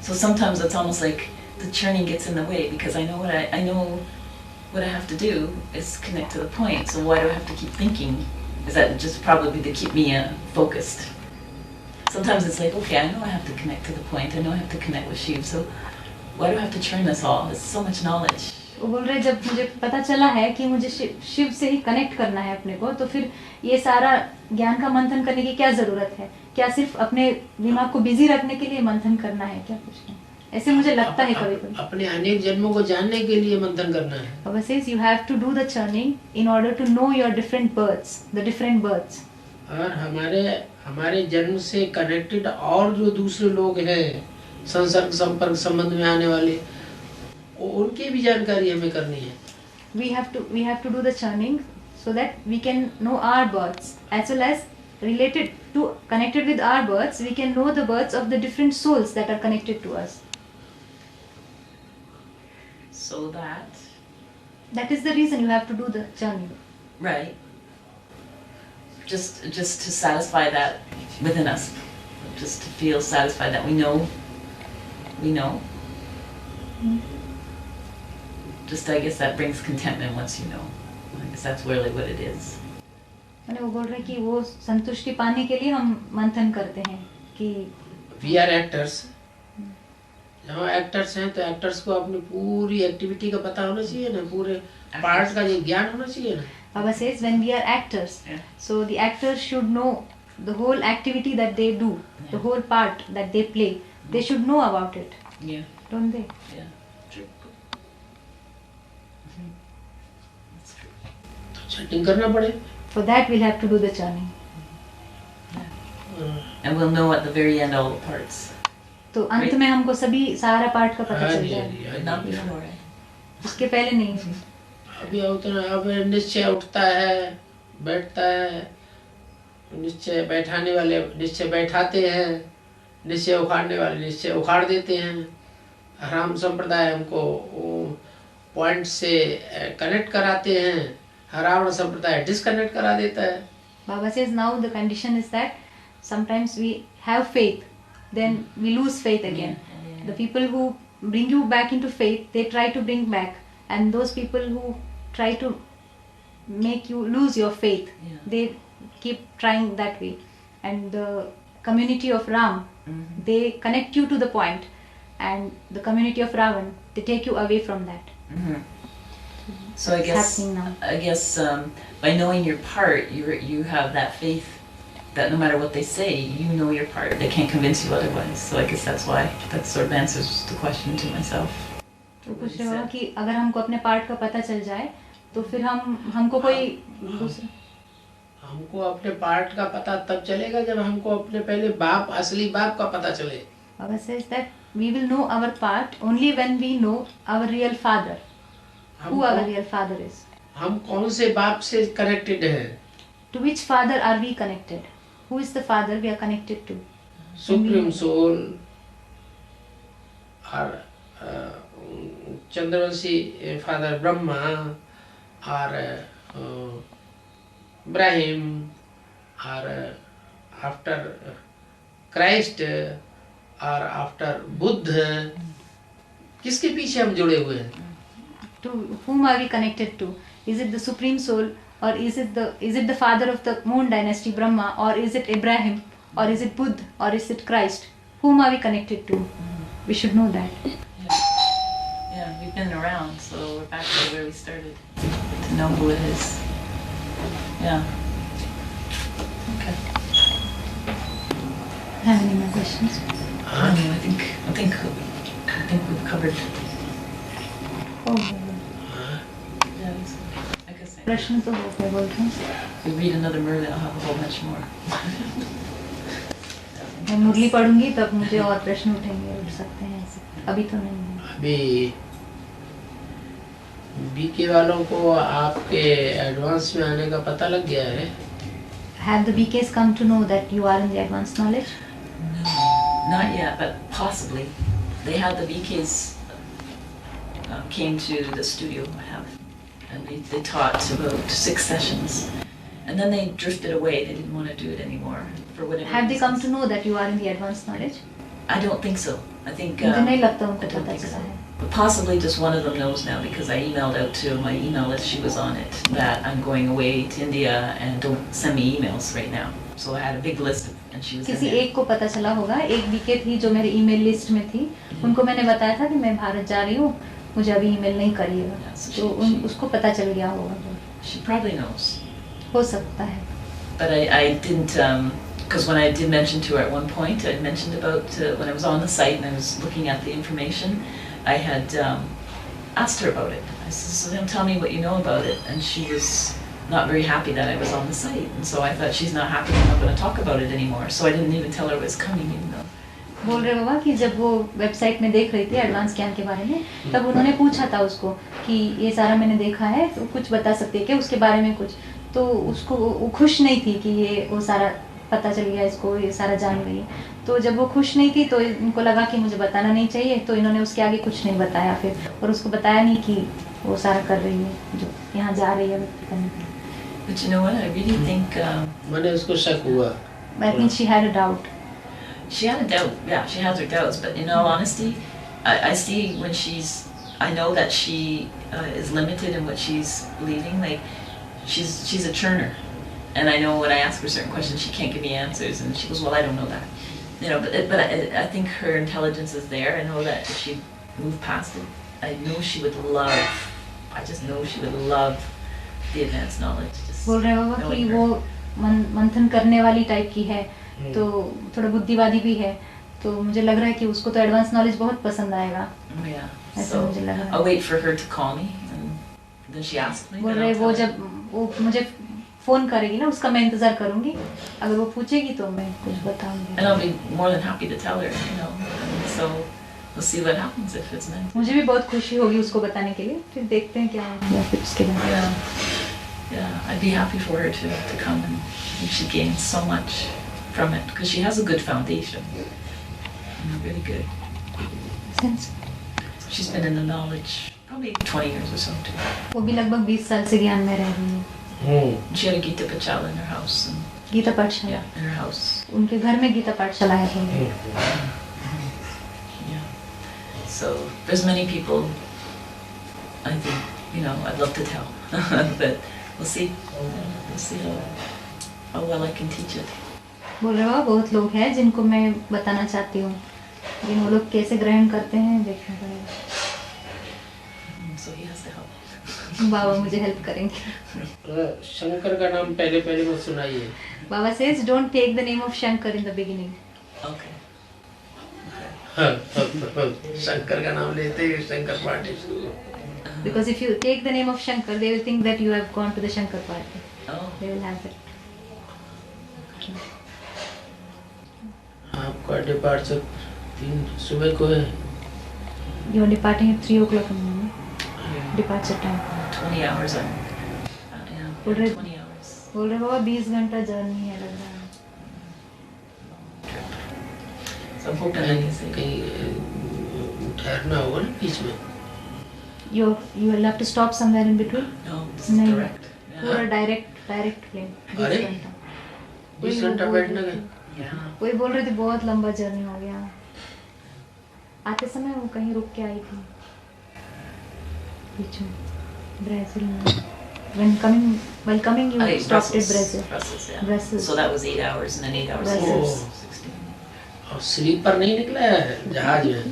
So sometimes it's almost like the churning gets in the way because I know what I have to do is connect to the point. So why do I have to keep thinking? Is that just probably to keep me focused? Sometimes it's like, okay, I know I have to connect to the point. I know I have to connect with Shiv. So why do I have to churn this all? It's so much knowledge. वो बोल रहे जब मुझे पता चला है कि मुझे शिव से ही कनेक्ट करना है अपने को, तो फिर ये सारा ज्ञान का मंथन करने की क्या जरूरत है? क्या सिर्फ अपने दिमाग को बिजी रखने के लिए मंथन करना है क्या? कुछ नहीं, ऐसे मुझे लगता है कभी कभी। अपने अनेक जन्मों को जानने के लिए मंथन करना है। Baba says you have to do the churning in order to know your different births, the different births. और हमारे हमारे जन्म से कनेक्टेड और जो दूसरे लोग हैं संसर्ग संपर्क संबंध में आने वाले, उनकी भी जानकारी हमें करनी है. We have to do the churning so that we can know our births as well as related to connected with our births we can know the births of the different souls that are connected to us. So That is the reason you have to do the churning. right. Just to satisfy that within us. Just to feel satisfied that we know. Just I guess that brings contentment once you know. I guess that's really what it is. मैंने वो बोल रहे कि वो संतुष्टि पाने के लिए हम मंथन करते हैं कि वी आर एक्टर्स. जब हम एक्टर्स हैं तो एक्टर्स को अपनी पूरी एक्टिविटी का पता होना चाहिए ना, पूरे पार्ट का ये ज्ञान होना चाहिए ना. Baba says when we are actors, so the actors should know the whole activity that they do, the whole part that they play. They should know about it, Yeah. don't they? Yeah. True. That's true. तो chatting करना पड़े. For that we'll have to do the churning. And we'll know at the very end all the parts. तो अंत में हमको सभी सारा part का पता हाँ चल जी, हाँ जाए. जी, हाँ But not जी. before. उसके पहले नहीं. अभी उतना अब निश्चय उठता है, बैठता है, निश्चय बैठाने वाले निश्चय बैठाते हैं, निश्चय उखाड़ने वाले निश्चय उखाड़ देते हैं. राम संप्रदाय हमको पॉइंट से कनेक्ट कराते हैं, रावण संप्रदाय डिस्कनेक्ट करा देता है. Baba says now the condition is that sometimes we have faith, then we lose faith again. The people who bring you back into faith, they try to bring back, and those people who try to make you lose your faith, Yeah. they keep trying that way. And the community of Ram, they connect you to the point, and the community of Ravan, they take you away from that. So I It's guess happening now. By knowing your part, you have that faith that no matter what they say, you know your part. They can't convince you otherwise. So I guess that's why that sort of answers the question to myself. तो कुछ रहा कि अगर हमको अपने part का पता चल जाए तो फिर हमको कोई दूसरा हमको अपने पार्ट का पता तब चलेगा जब हमको अपने पहले बाप असली बाप का पता चले. Baba says that we will know our part only when we know our real father, who our real father is. हम कौन से बाप से कनेक्टेड हैं. To which father are we connected? Who is the father we are connected to? Supreme soul और Chandravanshi father Brahma और Ibrahim और after Christ और आफ्टर बुद्ध, किसके पीछे हम जुड़े हुए हैं. To whom are we connected to? Is it the supreme soul, or is it the father of the moon dynasty Brahma, or is it Abraham, or is it Buddha, or is it Christ? Whom are we connected to? We should know that. Yeah, we've been around, so we're back to where we started. To know who it is. Yeah. Okay. Have any more questions? I mean, I think we've covered. Oh, Yeah, I guess प्रश्न तो हो गए बोल रहे हैं. if we read another Murli, I'll have a whole bunch more. मैं मुरली पढ़ूंगी तब मुझे और प्रश्न उठेंगे, उठ सकते हैं ऐसे. अभी तो नहीं है. अभी बीके वालों को आपके एडवांस में आने का पता लग गया है. Have the BKs come to know that you are in the advanced knowledge? Not yet, but possibly. They had the BKs came to the studio, and they taught about 6 sessions, and then they drifted away. They didn't want to do it anymore for whatever. Have they come reasons. to know that you are in the advanced knowledge? I don't think so. I think मुझे नहीं लगता I उनको don't पता think चला so. है. But possibly just one of them knows now because I emailed out to my email list. She was on it that I'm going away to India and don't send me emails right now. So I had a big list, and she was in किसी there. एक को पता चला होगा, एक BK थी जो मेरे ईमेल लिस्ट में थी, उनको मैंने बताया था कि मैं भारत जा रही हूँ, मुझे अभी ईमेल नहीं करिएगा, तो उसको पता चल गया होगा. She probably knows. हो सकता है. But I didn't, because when I did mention to her at one point, I mentioned about when I was on the site and I was looking at the information, I had asked her about it. I said, so then tell me what you know about it. And she was not very happy that I was on the site. And so I thought, she's not happy, I'm not going to talk about it anymore. So I didn't even tell her I was coming, even though. बोल रहे बाबा कि जब वो website में देख रही थी advance scan के बारे में, तब उन्होंने पूछा था उसको कि ये सारा मैंने देखा है, तो कुछ बता सकती है क्या उसके बारे में कुछ। तो उसको वो खुश नहीं थी कि ये वो सारा पता चल गया इसको, ये सारा जान गई। तो जब वो खुश नहीं थी तो इनको लगा कि मुझे बताना नहीं चाहिए, तो इन्होंने उसके आगे कुछ नहीं बताया फिर, और उसको बताया नहीं कि वो सारा कर रही है जो यहाँ जा रही है करने के लिए। But you know what, I really think मैंने उसको शक हुआ। I think she had a doubt. she had a doubt. Yeah, she has her doubts. But in all honesty, I see when I know that she is limited in what she's believing. Like, she's a churner. And I know when I ask her certain questions, she can't give me answers. And she goes, well, I don't know that. You know, but I think her intelligence is there. I know that if she moved past it, I know she would love, I just know she would love the advanced knowledge. Just बोल रहे बाबा कि knowing वो her. मंथन करने वाली type की है, तो थोड़ा बुद्धिवादी भी है, तो मुझे लग रहा है कि उसको तो एडवांस नॉलेज बहुत पसंद आएगा। Yeah. ऐसा So मुझे लग रहा I'll है। wait for her to call me. And then she asked me. बोल then रहे I'll वो tell her. जब वो मुझे फोन करेगी ना, उसका मैं इंतजार करूंगी, अगर वो पूछेगी तो मैं कुछ बताऊंगी। And I'll be more than happy to tell her, you know. And so we'll see what happens if it's meant. मुझे भी बहुत खुशी होगी उसको बताने के लिए, फिर देखते हैं क्या होगा फिर उसके बाद। Yeah, I'd be happy for her to come, and I think she gains so much from it because she has a good foundation. You know, really good. Since She's been in the knowledge probably 20 years or so too. वो भी लगभग 20 साल से ज्ञान में रह रही है। She had a Gita Pachala in her house. And, Gita पाठशाला, yeah, in her house. उनके घर में गीता पाठशाला है। Yeah. So there's many people. I think, you know, I'd love to tell, but we'll see. We'll see how well I can teach it. बोल रहे हो बहुत लोग हैं जिनको मैं बताना चाहती हूँ, लेकिन वो लोग कैसे ग्रहण करते हैं देखना पड़ेगा। So he has to help. बाबा मुझे हेल्प करेंगे। शंकर का नाम पहले पहले मत सुनाइए। बाबा says don't take the name of Shankar in the beginning. Okay. Shankar का नाम लेते ही शंकर पार्टी शुरू। Because if you take the name of Shankar, they will think that you have gone to the Shankar party. Oh. They will have that. आपका departure 3 सुबह को है। You are departing at 3 o'clock in the morning. Departure time. 20 hours on. Yeah, Would it- 20 hours. बोल रहे बाबा 20 घंटा journey है लग रहा है। So I'm hoping I can say. कहीं ठहरना होगा ना बीच में। You will have to stop somewhere in between. No, this is नहीं, direct. पूरा Yeah. डायरेक्ट प्लेन 20 अरे? घंटा। 20 वही घंटा वो बैठने बोल का। रही थी। Yeah. वही बोल रहे थे बहुत लंबा जर्नी हो गया। आते समय वो कहीं रुक के आई थी बीच में, ब्राजील में। While coming you stopped at Brazil. Brussels, yeah. Brussels. So that was 8 hours, and then 8 hours later Brussels. was 16. और स्लीपर नहीं निकला है जहाज में।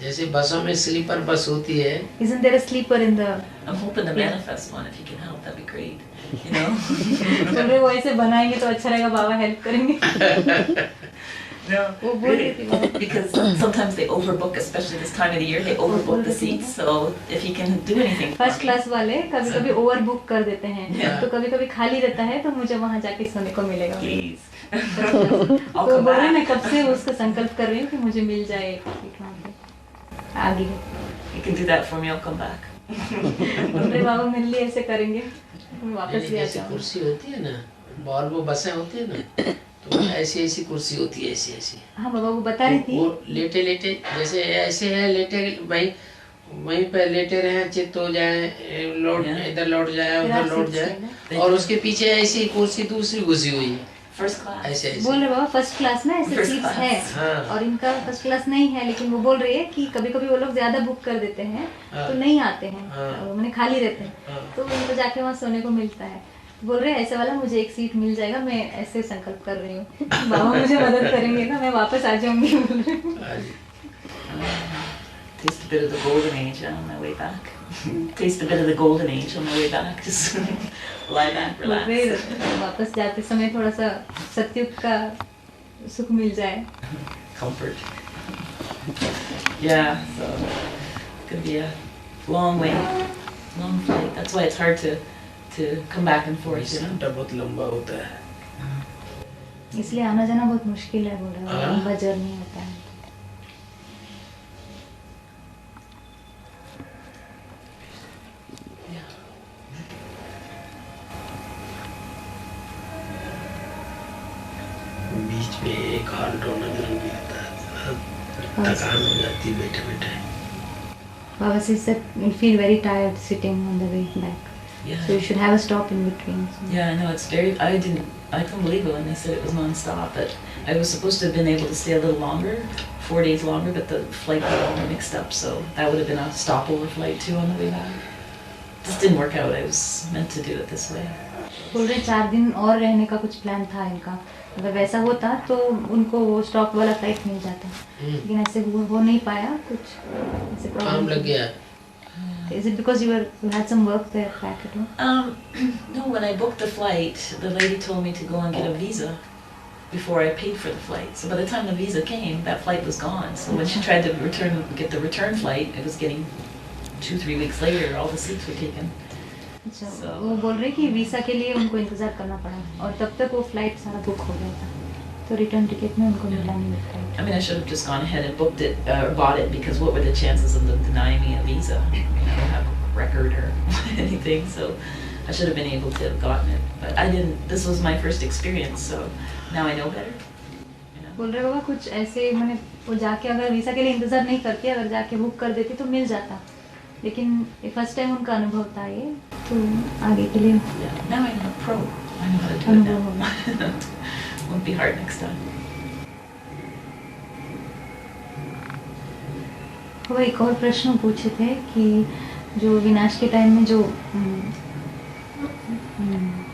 जैसे बसों में स्लीपर बस होती है। Isn't there a sleeper in the? I'm hoping to Yeah. manifest one. If you can help, that'd be great. You know? बोल रहे वो ऐसे बनाएंगे तो अच्छा रहेगा, बाबा हेल्प करेंगे। No, वो बोल रही थी बाबा। because sometimes they overbook, especially this time of the year. They overbook the seats. So if you can do anything for first me. Class वाले कभी कभी ओवर बुक कर देते हैं, Yeah. तो कभी कभी खाली रहता है, तो मुझे वहाँ जाके सोने को मिलेगा। Please. तो I'll come बोल रहे मैं back. कब से उसका संकल्प कर रही हूँ कि मुझे मिल जाए एक सीट वहाँ पे आगे। You can do that for me. I'll come back. बोल रहे बाबा मेरे लिए ऐसे करेंगे, मैं वापस भी आ जैसे जाऊँ। कुर्सी होती है ना, वॉल्वो बसें होती है ना, तो ऐसी ऐसी कुर्सी होती है, ऐसी ऐसी। हाँ बाबा वो बता रही थी। वो लेटे लेटे जैसे ऐसे है, लेटे वहीं पे लेटे रहे, चित्त हो जाए, लौट Yeah. इधर लौट जाए, फिर उधर आप लौट सीट जाए, से और उसके पीछे ऐसी कुर्सी दूसरी घुसी हुई है, First class. ऐसे ऐसे। बोल रहे बाबा फर्स्ट क्लास ना ऐसे First सीट्स class. है, हाँ। और इनका फर्स्ट क्लास नहीं है, लेकिन वो बोल रही है कि कभी कभी वो लोग ज्यादा बुक कर देते हैं हाँ। तो नहीं आते हैं, हाँ। मैंने खाली रहते हैं, हाँ। तो उनको जाके वहाँ सोने को मिलता है। बोल रहे ऐसे वाला मुझे एक सीट मिल जाएगा, मैं ऐसे संकल्प कर रही हूँ, बाबा मुझे मदद करेंगे ना, मैं वापस आ जाऊंगी। बोल रहे Taste a bit of the golden age on my way back. Taste a bit of the golden age on my way back. Just lie back, बोल रहे relax. वापस जाते समय थोड़ा सा सत्युग का सुख मिल जाए। Comfort. Yeah, so it's gonna be a long way. long flight. That's why it's hard to come back and forth. 20 घंटा बहुत लंबा होता है। इसलिए आना जाना बहुत मुश्किल है, बोल रहे हैं, हाँ। लंबा जर्नी होता है। बीच में एक हाल रोना जरूर भी आता है, थकान हो जाती है बैठे बैठे। Baba says that you feel very tired sitting on the way back. Yeah. So you should have a stop in between. So. Yeah, I know, it's very, I couldn't believe it when they said it was non-stop, but I was supposed to have been able to stay a little longer, 4 days longer, but the flight got all mixed up, so that would have been a stopover flight too on the way back. Just didn't work out, I was meant to do it this way. बोल रहे 4 दिन और रहने का कुछ plan था इनका, अगर वैसा होता तो उनको वो स्टॉप वाला फ्लाइट मिल जाता, लेकिन ऐसे हो नहीं पाया, कुछ ऐसे काम प्रॉब्लम लग गया। Is it because you had some work there back at home? No, when I booked the flight, the lady told me to go and get a visa before I paid for the flight. So by the time the visa came, that flight was gone. So when she tried to get the return flight, it was getting 2-3 weeks later, all the seats were taken. अच्छा, So- वो बोल रहे कि visa के लिए उनको इंतजार करना पड़ा और तब तक वो फ्लाइट सारा बुक हो गया था, तो रिटर्न टिकट में उनको मिला नहीं flight. I mean, I should have just gone ahead and booked it, or bought it, because what were the chances of them denying me a visa? I mean, I don't have a record or anything, so I should have been able to have gotten it. But I didn't. This was my first experience, so now I know better. You know? बोल रहे बाबा कुछ ऐसे, मैंने वो जाके अगर visa के लिए इंतजार नहीं करती, अगर जाके बुक कर देती तो मिल जाता, लेकिन फर्स्ट टाइम उनका अनुभव था ये, तो आगे के लिए Yeah. Now I know pro. I know how to do it अनुभव होगा। now. Won't be hard next time. वो एक और प्रश्न पूछे थे कि जो विनाश के टाइम में जो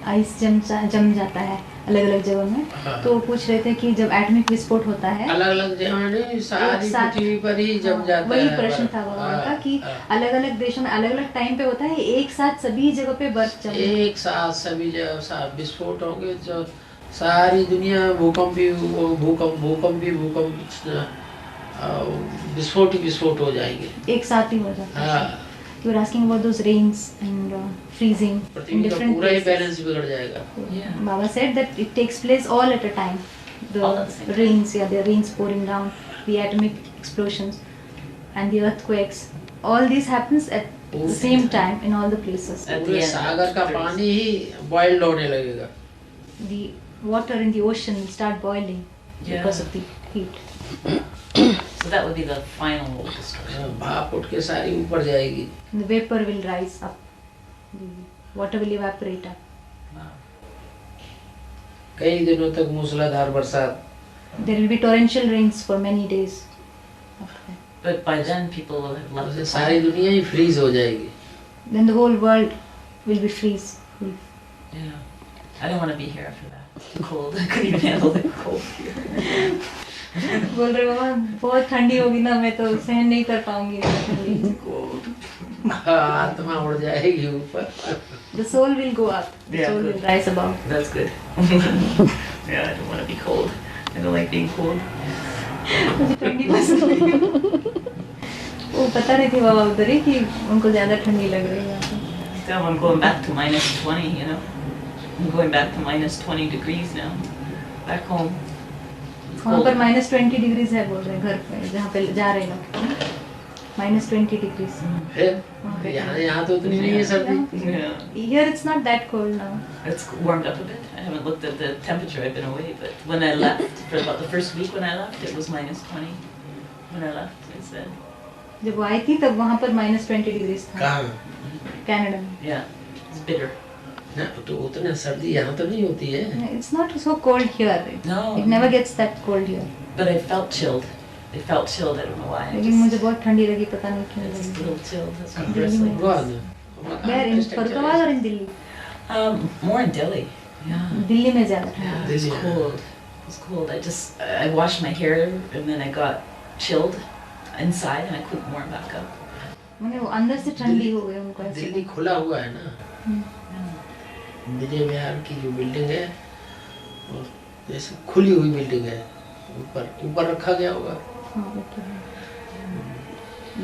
आइस जम जाता है अलग अलग जगह में, हाँ। तो वो पूछ रहे थे कि जब एटॉमिक विस्फोट होता है, अलग अलग जगह नहीं, सारी एक साथ- पृथ्वी पर ही जम जाता वही है। प्रश्न था बाबा हाँ, का कि हाँ। अलग अलग देशों में अलग अलग टाइम पे होता है, एक साथ सभी जगह पे बर्फ जम एक साथ सभी जगह विस्फोट होंगे, जो सारी दुनिया भूकंप विस्फोट ही विस्फोट हो जाएंगे। एक साथ ही हो जाता है। हाँ, You were asking about those rains and freezing in पृथ्वी का different पूरा ही places. बैलेंस बिगड़ जाएगा। Yeah. Baba said that it takes place all at a time. The All at the same time. rains, yeah, the rains pouring down, the atomic explosions, and the earthquakes. All this happens at the same time in all the places. At the पूरे end, सागर का 30. पानी ही boiled होने लगेगा। The water in the ocean will start boiling because Yeah. of the heat. So that would be the final destruction. भाप उठ के सारी ऊपर जाएगी। The vapor will rise up. The water will evaporate up. Wow. कई दिनों तक मूसलाधार बरसात। There will be torrential rains for many days. after that. But by then, people will have left उससे the सारी planet. दुनिया ही फ्रीज हो जाएगी। Then the whole world will be freeze. Yeah. I don't want to be here after that. Cold. I couldn't even handle the cold here. बोल रहे बाबा बहुत ठंडी होगी ना, मैं तो सहन नहीं कर पाऊंगी ठंडी। आत्मा उड़ जाएगी ऊपर। The soul will go up. The Yeah, soul good. will rise above. That's good. Yeah, I don't want to be cold. I don't like being cold. मुझे ठंडी पसंद नहीं। वो बता रहे थे बाबा उधर ही कि उनको ज्यादा ठंडी लग रही है यहाँ पे। Still, I'm going back to minus 20, you know. I'm going back to minus 20 degrees now. Back home. It's वहाँ पर cold. -20 डिग्रीज है, बोल रहे हैं घर पे जहाँ पे जा रहे लोग, -20 डिग्रीज। फिर यहाँ तो उतनी नहीं है सर्दी। Yeah. Here it's not that cold now. It's warmed up a bit. I haven't looked at the temperature. I've been away, but when I left, for about the first week when I left, it was minus 20. When I left, I said, जब वो आई थी तब वहाँ पर -20 degrees था कहाँ? Canada में। yeah, it's bitter. ना, तो उतना सर्दी यहाँ तो नहीं होती है। It's not so cold here. No. It never gets that cold here. But I felt chilled. I felt chilled. I don't know why. I लेकिन मुझे बहुत ठंडी लगी, पता नहीं क्यों it's just a लगी। little chilled. That's what Really? wrestling. Gurdwara. Where in Farrukhabad और in Delhi? More in Delhi. Yeah. Delhi में ज्यादा ठंडी। Yeah, it was Delhi, yeah. cold. It was cold. I washed my hair and then I got chilled inside and I couldn't warm back up. मैंने वो अंदर से ठंडी हो गई उनको ऐसे। दिल्ली खुला हुआ है ना। विजय विहार की जो बिल्डिंग है, वो जैसे खुली हुई बिल्डिंग है, ऊपर रखा गया होगा। हाँ, वो तो है।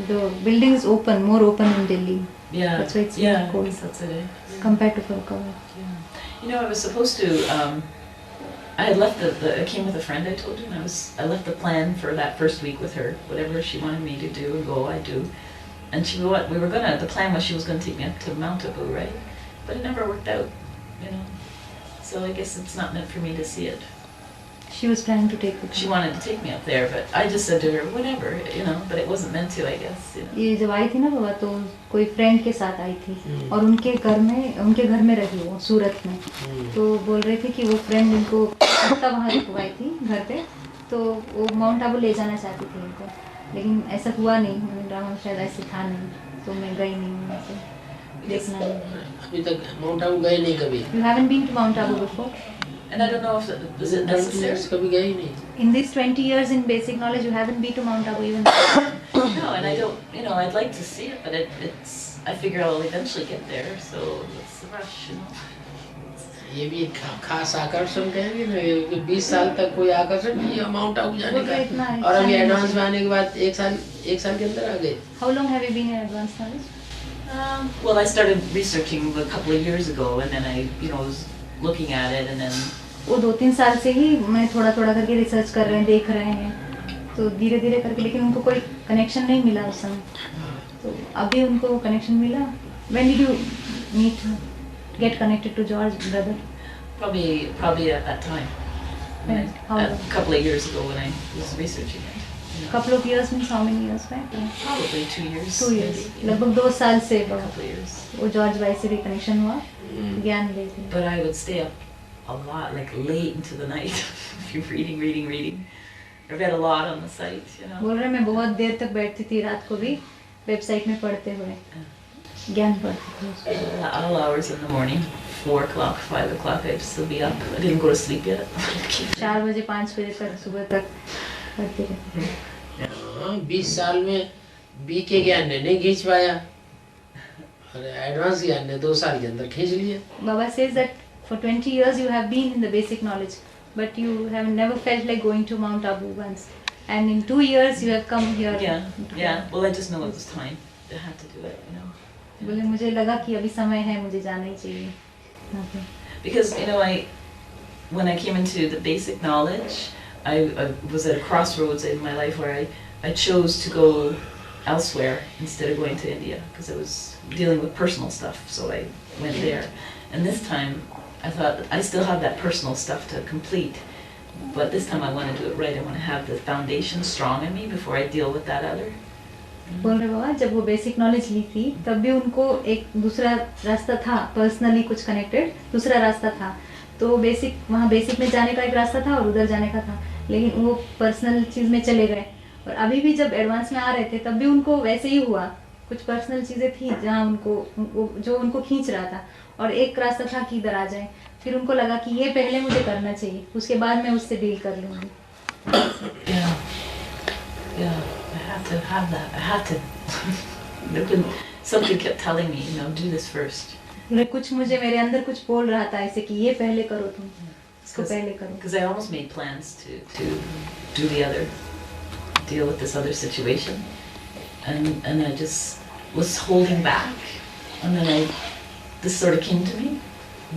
The building is open, more open in Delhi. Yeah. That's why it's yeah. more cold. That's it. Yeah. compared to full cover. Yeah. You know, I was supposed to. I had left I came with a friend I told you, and I left the plan for that first week with her. Whatever she wanted me to do and go, I do. And the plan was she was gonna take me up to Mount Abu, right? But it never worked out, you know. So I guess it's not meant for me to see it. She was planning to take the She wanted to take me up there, but I just said to her, whatever, you know. But it wasn't meant to, I guess. You know. ये जब आई थी ना बाबा तो कोई friend के साथ आई थी और उनके घर में रही वो सूरत में। तो बोल रहे थे कि वो फ्रेंड उनको हफ्ता वहाँ रुकवाई थी घर पे, तो वो माउंट आबू ले जाना चाहती थी उनको, लेकिन ऐसा हुआ नहीं। मैंने ड्रामा शायद ऐसे था नहीं, तो मैं गई नहीं वहाँ से देखना नहीं। अभी तक माउंट आबू गए नहीं कभी। You haven't been to Mount Abu before? And I don't know if is it necessary. कभी गए ही नहीं। In these 20 years in basic knowledge, you haven't been to Mount Abu even. No, and I don't. You know, I'd like to see it, but it's. I figure I'll eventually get there, so it's the rush, you know. ये भी एक खास आकर्षण कहेंगे ना, कि 20 साल तक कोई आकर्षण नहीं है माउंट आबू जाने का, और अभी एडवांस में आने के बाद एक साल के अंदर आ गए। How long have you been in advanced knowledge? Well, I started researching a couple of years ago, and then I, was looking at it, and then. वो 2-3 साल से ही मैं थोड़ा करके रिसर्च कर रहे हैं, देख रहे हैं, तो धीरे करके, लेकिन उनको कोई कनेक्शन नहीं मिला उस समय। तो अभी उनको कनेक्शन मिला। When did you get connected to George, brother? Probably at that time. When? How A long? couple of years ago when I was researching it. Couple of years means how many years back? Probably 2 years. 2 years. maybe, लगभग 2 साल से a couple of years. वो George भाई से भी connection हुआ, ज्ञान ले थे। But I would stay up a lot, like late into the night, if you're reading. I read a lot on the site, you know. बोल रहे मैं बहुत देर तक बैठती थी रात को भी वेबसाइट में पढ़ते हुए, ज्ञान पढ़ती थी। All hours in the morning, 4 o'clock, 5 o'clock, I'd still be up. I didn't go to sleep yet. 4 बजे 5 बजे तक सुबह तक पढ़ती रहती थी। 20 साल में बी के ज्ञान ने नहीं खींच पाया, और एडवांस ज्ञान ने 2 साल के अंदर खींच लिया। Baba says that for 20 years you have been in the basic knowledge, but you have never felt like going to Mount Abu once, and in 2 years you have come here. Yeah. Well, I just know it was time. I had to do it, you know. बोले मुझे लगा कि अभी समय है, मुझे जाना ही चाहिए। Okay. Because when I came into the basic knowledge, I was at a crossroads in my life where I chose to go elsewhere instead of going to India, because I was dealing with personal stuff, so I went there. And this time, I thought I still have that personal stuff to complete, but this time I want to do it right. I want to have the foundation strong in me before I deal with that other. बोल रहे बाबा जब वो basic knowledge ली थी तब भी उनको एक दूसरा रास्ता था, पर्सनली कुछ कनेक्टेड दूसरा रास्ता था। तो वहाँ बेसिक में जाने का एक रास्ता था और उधर जाने का था, लेकिन वो पर्सनल चीज़ में चले गए। और अभी भी जब एडवांस में आ रहे थे तब भी उनको वैसे ही हुआ, कुछ पर्सनल चीज़ें थी जहाँ जो उनको खींच रहा था, और एक रास्ता था कि इधर आ जाए। फिर उनको लगा कि ये पहले मुझे करना चाहिए, उसके बाद मैं उससे डील कर लूँगी। Yeah, I had to have that. I had to. Something kept telling me, do this first. कुछ मेरे अंदर कुछ बोल रहा था ऐसे कि ये पहले करो तुम, इसको पहले करो। Because I almost made plans to do the other, deal with this other situation, and I just was holding back, and then this sort of came to me,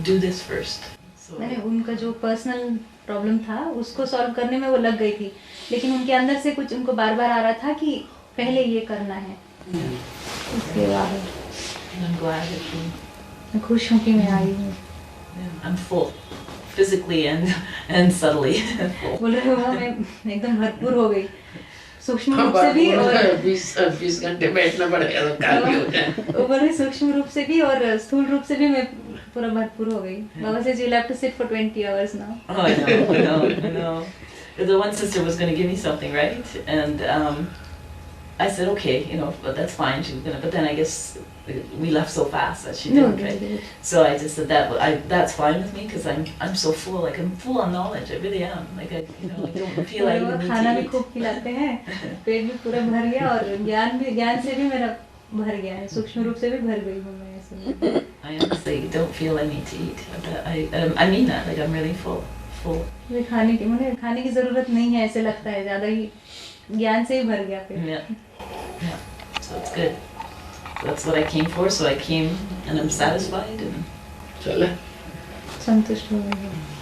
do this first. So मैंने उनका जो personal problem था उसको solve करने में वो लग गई थी, लेकिन उनके अंदर से कुछ उनको बार आ रहा था कि पहले ये करना है। उसके बाद I'm glad that मैं खुश हूँ कि मैं आई हूँ। I'm full, physically and subtly. बोल रहे हो मैं एकदम भरपूर हो गई, सूक्ष्म रूप से भी और 20 घंटे बैठना पड़ेगा तो काफी हो जाए। वो बोल रहे सूक्ष्म रूप से भी और स्थूल रूप से भी मैं पूरा भरपूर हो गई। बाबा says you'll have to sit for 20 hours now. Oh, I know. The one sister was going to give me something, right? And I said, okay, but that's fine. She was gonna, but then I guess we left so fast that she didn't, right? So I just said that's fine with me, because I'm so full. Like I'm full on knowledge. I really am. Like I don't feel like I need खाना to भी eat. खूब खिलाते हैं, पेट भी पूरा भर गया और ज्ञान से भी मेरा भर गया है, सूक्ष्म रूप से भी भर गई हूँ मैं ऐसे। I honestly don't feel I need to eat. I mean that. Like I'm really full. मुझे खाने की जरूरत नहीं है ऐसे लगता है, ज्यादा ही ज्ञान से ही भर गया पेट। Yeah. So it's good. that's what I came for, so I came and I'm satisfied. And चले संतुष्ट हो गए।